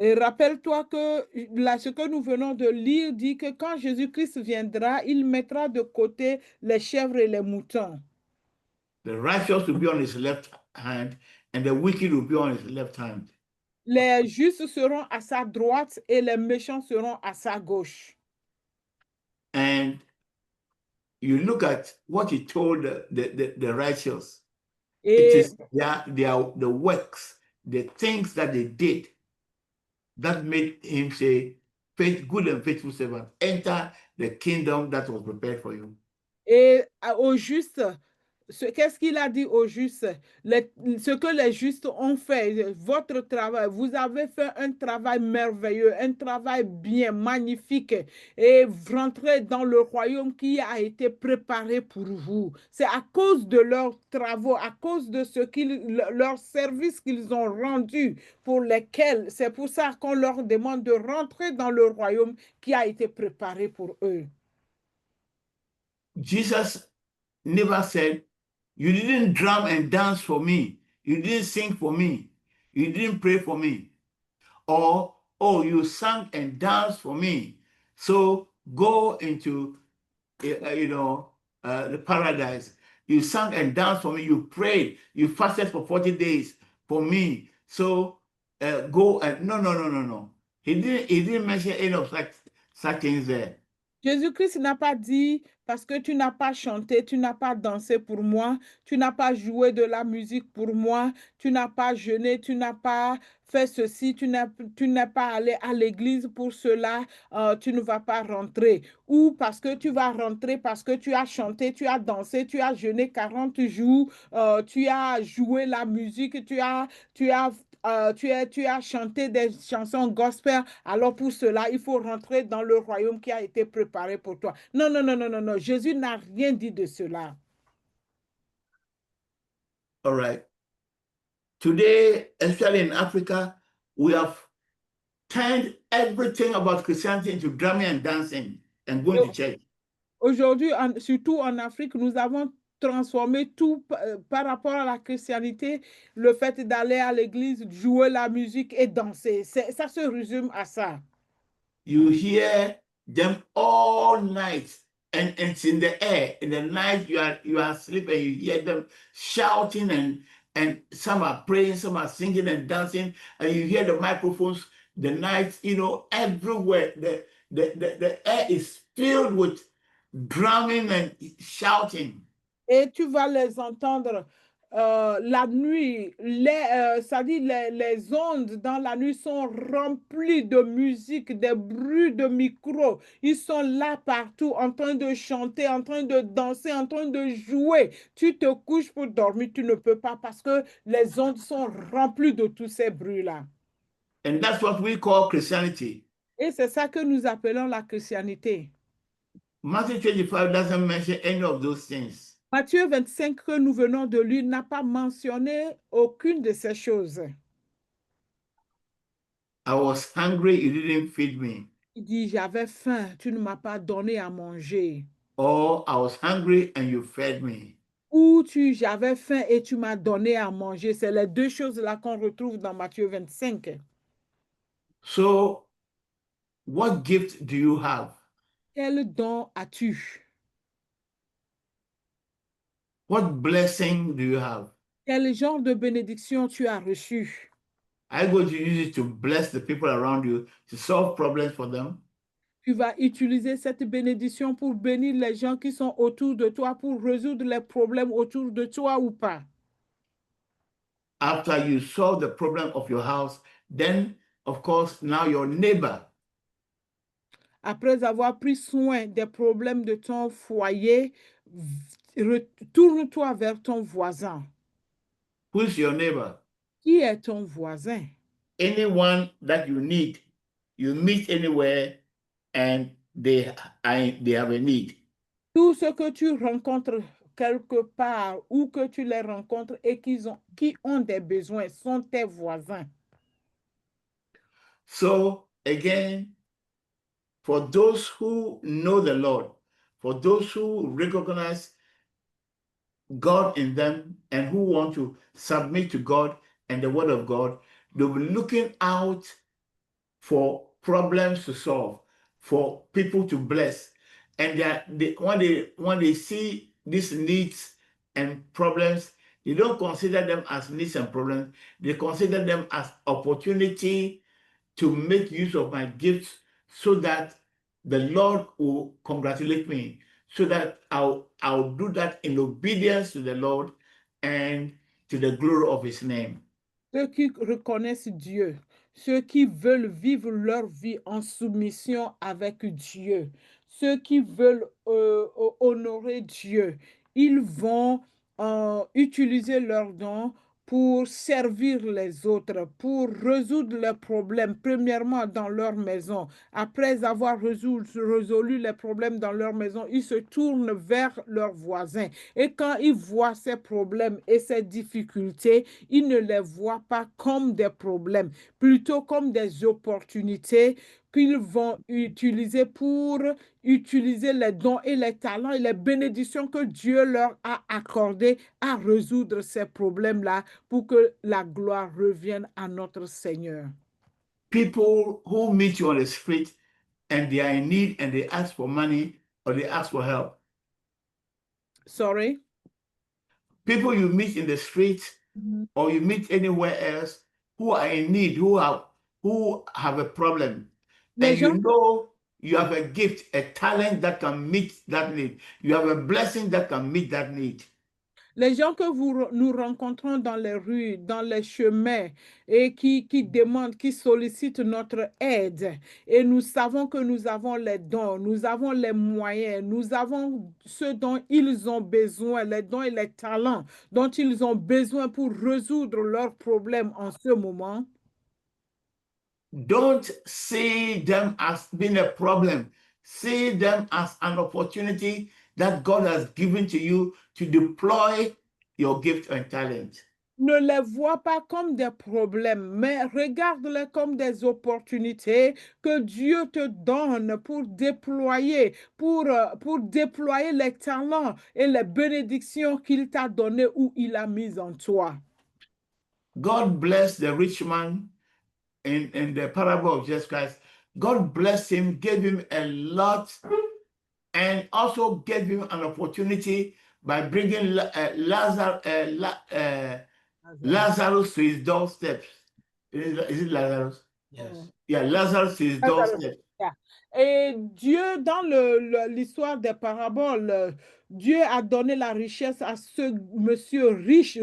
Et rappelle-toi que là, ce que nous venons de lire dit que quand Jésus-Christ viendra, il mettra de côté les chèvres et les moutons. The righteous will be on his left hand, and the wicked will be on his left hand. Les justes seront à sa droite et les méchants seront à sa gauche. And you look at what he told the righteous. It Et, is the works, the things that they did that made him say, good and faithful servant, enter the kingdom that was prepared for you. et aux justes, qu'est-ce qu'il a dit aux justes? Ce que les justes ont fait, votre travail, vous avez fait un travail merveilleux, un travail bien, magnifique, et rentrez dans le royaume qui a été préparé pour vous. C'est à cause de leurs travaux, à cause de leur service qu'ils ont rendu, pour lesquels, c'est pour ça qu'on leur demande de rentrer dans le royaume qui a été préparé pour eux. Jesus never said, you didn't drum and dance for me. You didn't sing for me. You didn't pray for me. Or, oh, you sang and danced for me. So go into, the paradise. You sang and danced for me. You prayed. You fasted for 40 days for me. So go and no. He didn't mention any of such things there. Jésus-Christ n'a pas dit, parce que tu n'as pas chanté, tu n'as pas dansé pour moi, tu n'as pas joué de la musique pour moi, tu n'as pas jeûné, tu n'as pas fait ceci, tu n'es pas allé à l'église pour cela, tu ne vas pas rentrer. Ou parce que tu vas rentrer, parce que tu as chanté, tu as dansé, tu as jeûné 40 jours, tu as joué la musique, tu as chanté des chansons gospel, alors pour cela, il faut rentrer dans le royaume qui a été préparé pour toi. Non. Jésus n'a rien dit de cela. All right. Today, especially in Africa, we have turned everything about Christianity into drumming and dancing and going to church. Aujourd'hui, surtout en Afrique, nous avons transformé tout par rapport à la chrétienté, le fait d'aller à l'église, jouer la musique et danser. Ça se résume à ça. You hear them all night, and it's in the air. In the night, you are asleep, and you hear them shouting, and some are praying, some are singing and dancing, and you hear the microphones. The night, everywhere. The air is filled with drumming and shouting. Et tu vas les entendre la nuit, les ondes dans la nuit sont remplies de musique, des bruits de micro. Ils sont là partout en train de chanter, en train de danser, en train de jouer. Tu te couches pour dormir, tu ne peux pas parce que les ondes sont remplies de tous ces bruits-là. And that's what we call Christianity. Et c'est ça que nous appelons la chrétienté. Matthew 25 doesn't mention any of those things. Matthieu 25 que nous venons de lire n'a pas mentionné aucune de ces choses. I was hungry, you didn't feed me. Il dit, j'avais faim, tu ne m'as pas donné à manger. Or I was hungry and you fed me. Ou j'avais faim et tu m'as donné à manger. C'est les deux choses-là qu'on retrouve dans Matthieu 25. So, what gift do you have? Quel don as-tu? What blessing do you have? Quel genre de bénédiction tu as reçu? Are you going to use it to bless the people around you, to solve problems for them? Tu vas utiliser cette bénédiction pour bénir les gens qui sont autour de toi, pour résoudre les problèmes autour de toi ou pas? After you solve the problem of your house, then, of course, now your neighbor. Après avoir pris soin des problèmes de ton foyer, tourne-toi vers ton voisin. Who's your neighbor? Qui est ton voisin? Anyone that you need. You meet anywhere and they have a need. Tout ce que tu rencontres quelque part où que tu les rencontres et qui ont des besoins, sont tes voisins. So again, for those who know the Lord, for those who recognize God in them and who want to submit to God and the word of God, they'll be looking out for problems to solve, for people to bless. And when they see these needs and problems, they don't consider them as needs and problems. They consider them as opportunity to make use of my gifts so that the Lord will congratulate me, so that I'll do that in obedience to the Lord and to the glory of his name. Ceux qui reconnaissent Dieu, ceux qui veulent vivre leur vie en soumission avec Dieu, ceux qui veulent honorer Dieu, ils vont utiliser leurs dons pour servir les autres, pour résoudre leurs problèmes, premièrement dans leur maison. Après avoir résolu les problèmes dans leur maison, ils se tournent vers leurs voisins. Et quand ils voient ces problèmes et ces difficultés, ils ne les voient pas comme des problèmes, plutôt comme des opportunités qu'ils vont utiliser pour utiliser les dons et les talents et les bénédictions que Dieu leur a accordées à résoudre ces problèmes-là pour que la gloire revienne à notre Seigneur. People who meet you on the street and they are in need and they ask for money or they ask for help. Sorry? People you meet in the street or you meet anywhere else who are in need, who have a problem, and you know you have a gift, a talent that can meet that need. You have a blessing that can meet that need. Les gens que nous rencontrons dans les rues, dans les chemins et qui demandent, qui sollicitent notre aide. Et nous savons que nous avons les dons, nous avons les moyens, nous avons ce dont ils ont besoin, les dons et les talents dont ils ont besoin pour résoudre leurs problèmes en ce moment. Don't see them as being a problem. See them as an opportunity that God has given to you to deploy your gift and talent. Ne les vois pas comme des problèmes, mais regarde-les comme des opportunités que Dieu te donne pour déployer les talents et les bénédictions qu'il t'a données ou il a mis en toi. God blessed the rich man in the parable of Jesus Christ. God blessed him, gave him a lot, and also gave him an opportunity by bringing Lazarus to his doorstep. Is it Lazarus? Yes. Yeah, Lazarus to his doorstep. Et Dieu, dans l'histoire des paraboles, Dieu a donné la richesse à ce monsieur riche,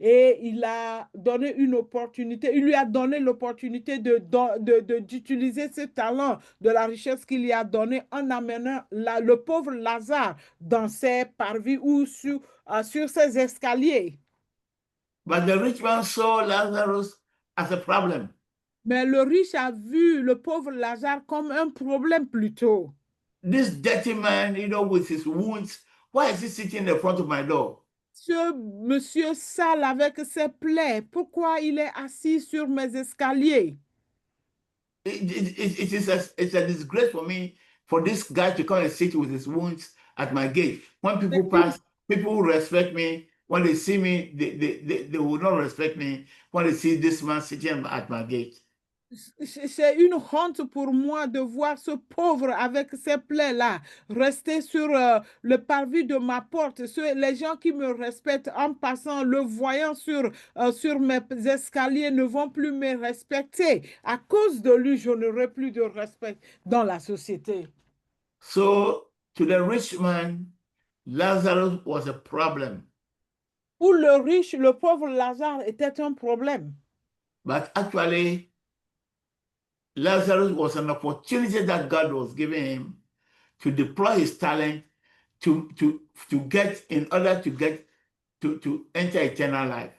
et il a donné une opportunité, il lui a donné l'opportunité d'utiliser ses talents, de la richesse qu'il lui a donnée en amenant le pauvre Lazare dans ses parvis ou sur ses escaliers. But the rich man saw Lazarus as a problem. Mais le riche a vu le pauvre Lazare comme un problème plutôt. This dirty man, with his wounds, why is he sitting in front of my door? Ce monsieur sale avec ses plaies, pourquoi il est assis sur mes escaliers? It's a disgrace for me for this guy to come and sit with his wounds at my gate. When people pass, people respect me. When they see me, they will not respect me when they see this man sitting at my gate. C'est une honte pour moi de voir ce pauvre avec ses plaies-là rester sur le parvis de ma porte. Les gens qui me respectent en passant, le voyant sur mes escaliers, ne vont plus me respecter. À cause de lui, je n'aurai plus de respect dans la société. So, to the rich man, Lazarus was a problem. Pour le riche, le pauvre Lazare était un problème. But actually, Lazarus was an opportunity that God was giving him to deploy his talent to enter eternal life.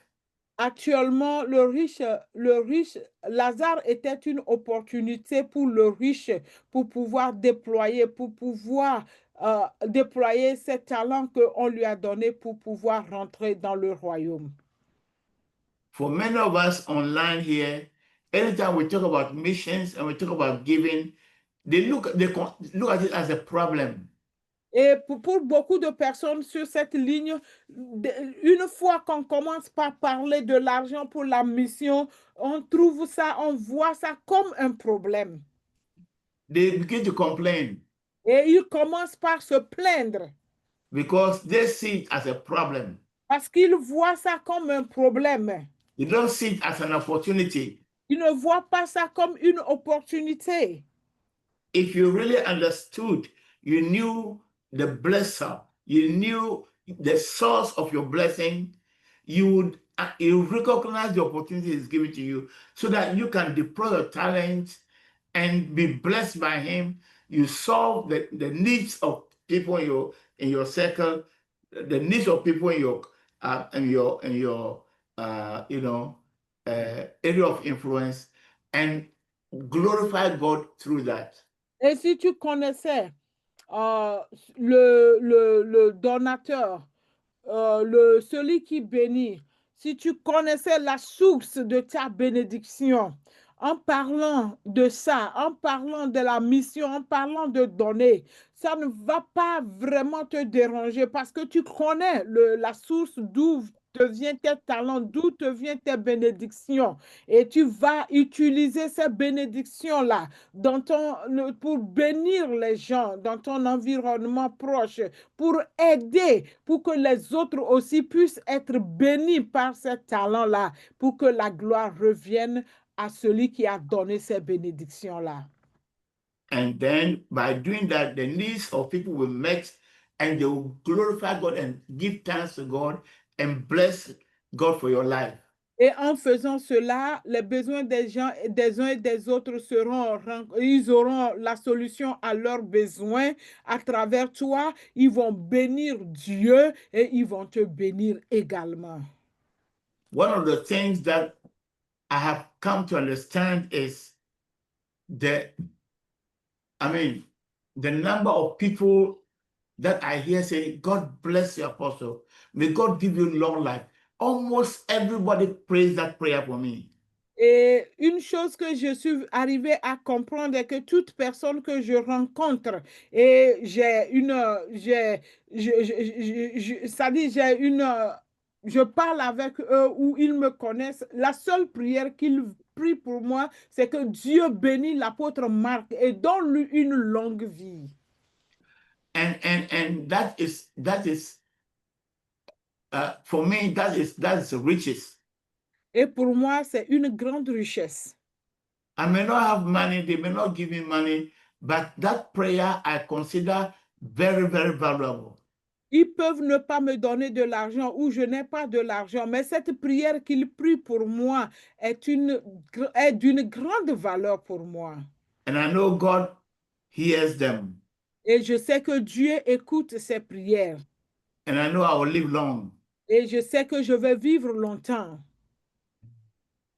Actuellement, le riche, Lazare était une opportunité pour le riche pour pouvoir déployer, pour pouvoir déployer ses talents qu'on lui a donnés pour pouvoir rentrer dans le royaume. For many of us online here, anytime we talk about missions and we talk about giving, they look at it as a problem. Et pour beaucoup de personnes sur cette ligne, une fois qu'on commence par parler de l'argent pour la mission, on trouve ça, on voit ça comme un problème. They begin to complain Et ils commencent par se plaindre because they see it as a problem. parce qu'ils voient ça comme un problème. They don't see it as an opportunity. Ils ne voient pas ça comme une opportunité. If you really understood, you knew the blesser, you knew the source of your blessing, you would recognize the opportunity is given to you so that you can deploy your talents and be blessed by him. You solve the needs of people in your circle, the needs of people in your area of influence, and glorify God through that. Et si tu connaissais le donateur, celui qui bénit, si tu connaissais la source de ta bénédiction, en parlant de ça, en parlant de la mission, en parlant de donner, ça ne va pas vraiment te déranger parce que tu connais la source d'où te viennent tes talents, d'où te viennent tes bénédictions. Et tu vas utiliser ces bénédictions-là pour bénir les gens dans ton environnement proche, pour aider, pour que les autres aussi puissent être bénis par ces talents-là, pour que la gloire revienne à celui qui a donné ces bénédictions-là. And then by doing that, the needs of people will met and they will glorify God and give thanks to God and bless God for your life. Et en faisant cela, les besoins des gens, des uns et des autres ils auront la solution à leurs besoins à travers toi. Ils vont bénir Dieu et ils vont te bénir également. One of the things that I have come to understand is the number of people that I hear say, God bless you, Apostle. May God give you long life. Almost everybody prays that prayer for me. Et une chose que je suis arrivée à comprendre est que toute personne que je rencontre et je parle avec eux ou ils me connaissent, la seule prière qu'ils prient pour moi, c'est que Dieu bénisse l'apôtre Marc et donne-lui une longue vie. And that is for me, that is riches. Et pour moi, c'est une grande richesse. I may not have money, they may not give me money, but that prayer I consider very, very valuable. Ils peuvent ne pas me donner de l'argent ou je n'ai pas de l'argent, mais cette prière qu'ils prient pour moi est d'une grande valeur pour moi. And I know God hears them. Et je sais que Dieu écoute ces prières. And I know I will live long. Et je sais que je vais vivre longtemps.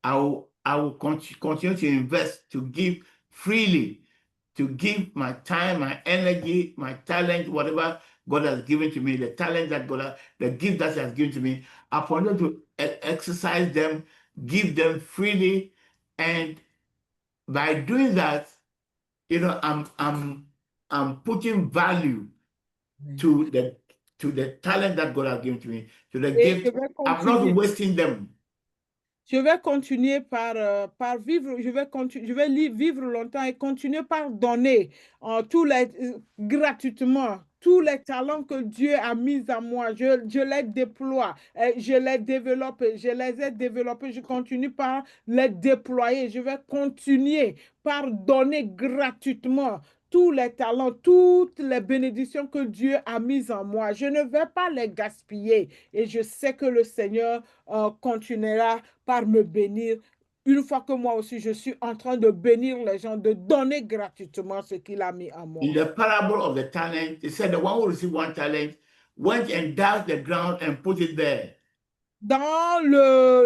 I will continue to invest, to give freely, to give my time, my energy, my talent, whatever God has given to me, the talent that the gift that He has given to me. I continue to exercise them, give them freely, and by doing that, I'm putting value to the talent that God has given to me, to the gift. I'm not wasting them. Je vais continuer par vivre, je vais vivre longtemps et continuer par donner gratuitement tous les talents que Dieu a mis à moi. Je les déploie, je les développe, je les ai développés, je continue par les déployer. Je vais continuer par donner gratuitement tous les talents, toutes les bénédictions que Dieu a mises en moi. Je ne vais pas les gaspiller et je sais que le Seigneur continuera par me bénir. Une fois que moi aussi, je suis en train de bénir les gens, de donner gratuitement ce qu'il a mis en moi. In the parable of the talent, it said the one who received one talent went and dug the ground and put it there. Dans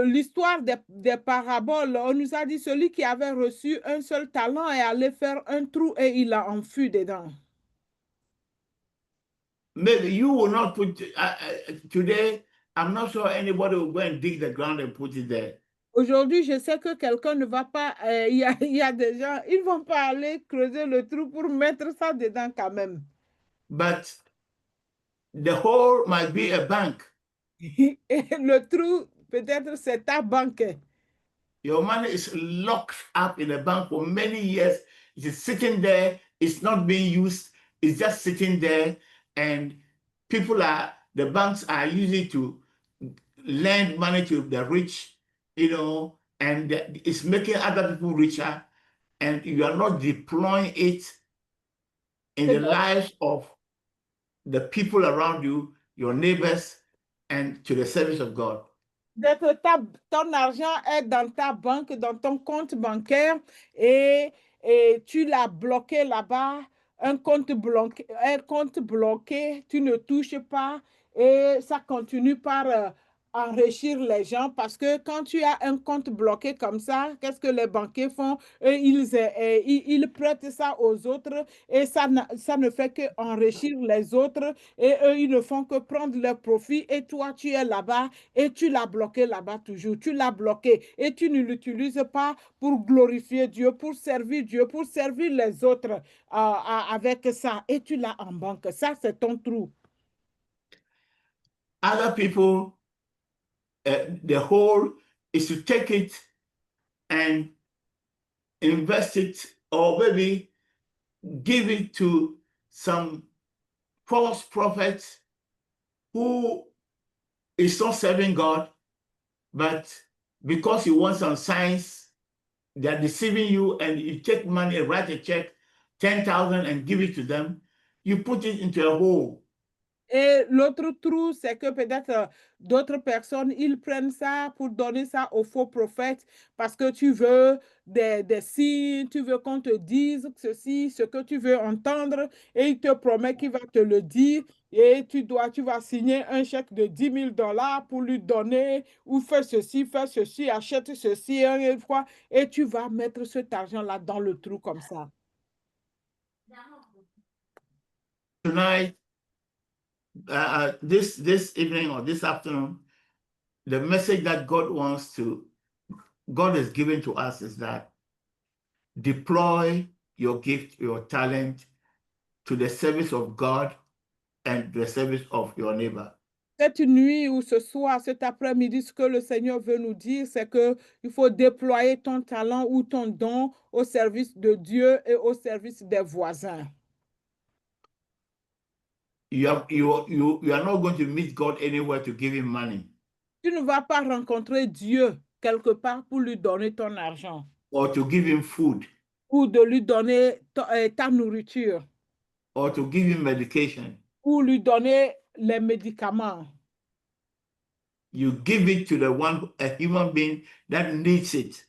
l'histoire des paraboles, on nous a dit celui qui avait reçu un seul talent est allé faire un trou et il a enfoui dedans. maybe you will not put, today, I'm not sure anybody will go and dig the ground and put it there. Aujourd'hui, je sais que quelqu'un ne va pas, il y a des gens, ils ne vont pas aller creuser le trou pour mettre ça dedans quand même. But the hole might be a bank. Et le trou, peut-être c'est ta banque. Your money is locked up in a bank for many years. It is sitting there. It's not being used. It's just sitting there. And the banks are using to lend money to the rich, and it's making other people richer. And you are not deploying it in the lives of the people around you, your neighbors, and to the service of God. Ton argent est dans ta banque, dans ton compte bancaire, et tu l'as bloqué là-bas, un compte bloqué, tu ne touches pas, et ça continue par enrichir les gens, parce que quand tu as un compte bloqué comme ça, qu'est-ce que les banquiers font? Ils prêtent ça aux autres, et ça ne fait que enrichir les autres, et eux, ils ne font que prendre leur profit, et toi, tu es là-bas, et tu l'as bloqué là-bas toujours, tu l'as bloqué, et tu ne l'utilises pas pour glorifier Dieu, pour servir Dieu, pour servir les autres avec ça, et tu l'as en banque. Ça, c'est ton trou. Other people, the whole is to take it and invest it, or maybe give it to some false prophet who is not serving God, but because he wants some signs, they're deceiving you, and you take money and write a check, 10,000, and give it to them. You put it into a hole. Et l'autre trou, c'est que peut-être d'autres personnes, ils prennent ça pour donner ça aux faux prophètes parce que tu veux des signes, tu veux qu'on te dise ceci, ce que tu veux entendre, et il te promet qu'il va te le dire, et tu vas signer un chèque de 10 000 $ pour lui donner, ou fais ceci, achète ceci une fois, et tu vas mettre cet argent-là dans le trou comme ça. Tonight, this evening or this afternoon, the message that God has given to us is that deploy your gift, your talent to the service of God and the service of your neighbor. Cette nuit ou ce soir, cet après-midi, ce que le Seigneur veut nous dire, c'est qu'il faut déployer ton talent ou ton don au service de Dieu et au service des voisins. You are not going to meet God anywhere to give him money. Tu ne vas pas rencontrer Dieu quelque part pour lui donner ton argent. Or to give him food. Ou de lui donner ta nourriture. Or to give him medication. Ou lui donner les médicaments. You give it to a human being that needs it.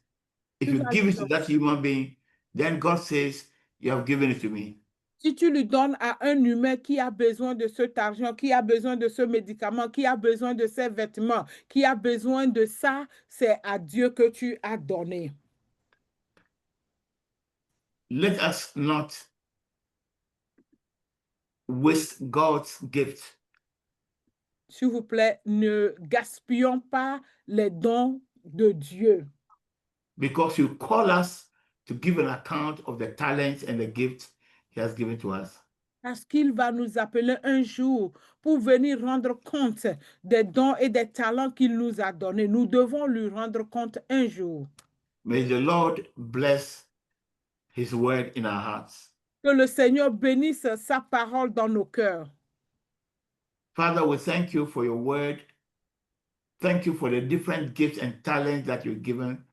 If you give it to that human being, then God says, you have given it to me. Si tu lui donnes à un humain qui a besoin de cet argent, qui a besoin de ce médicament, qui a besoin de ces vêtements, qui a besoin de ça, c'est à Dieu que tu as donné. Let us not waste God's gift. S'il vous plaît, ne gaspillons pas les dons de Dieu. Because you call us to give an account of the talents and the gifts he has given to us. Parce qu'il va nous appeler un jour pour venir rendre compte des dons et des talents qu'il nous a donnés. Nous devons lui rendre compte un jour. May the Lord bless his word in our hearts. Que le Seigneur bénisse sa parole dans nos cœurs. Father, we thank you for your word. Thank you for the different gifts and talents that you've given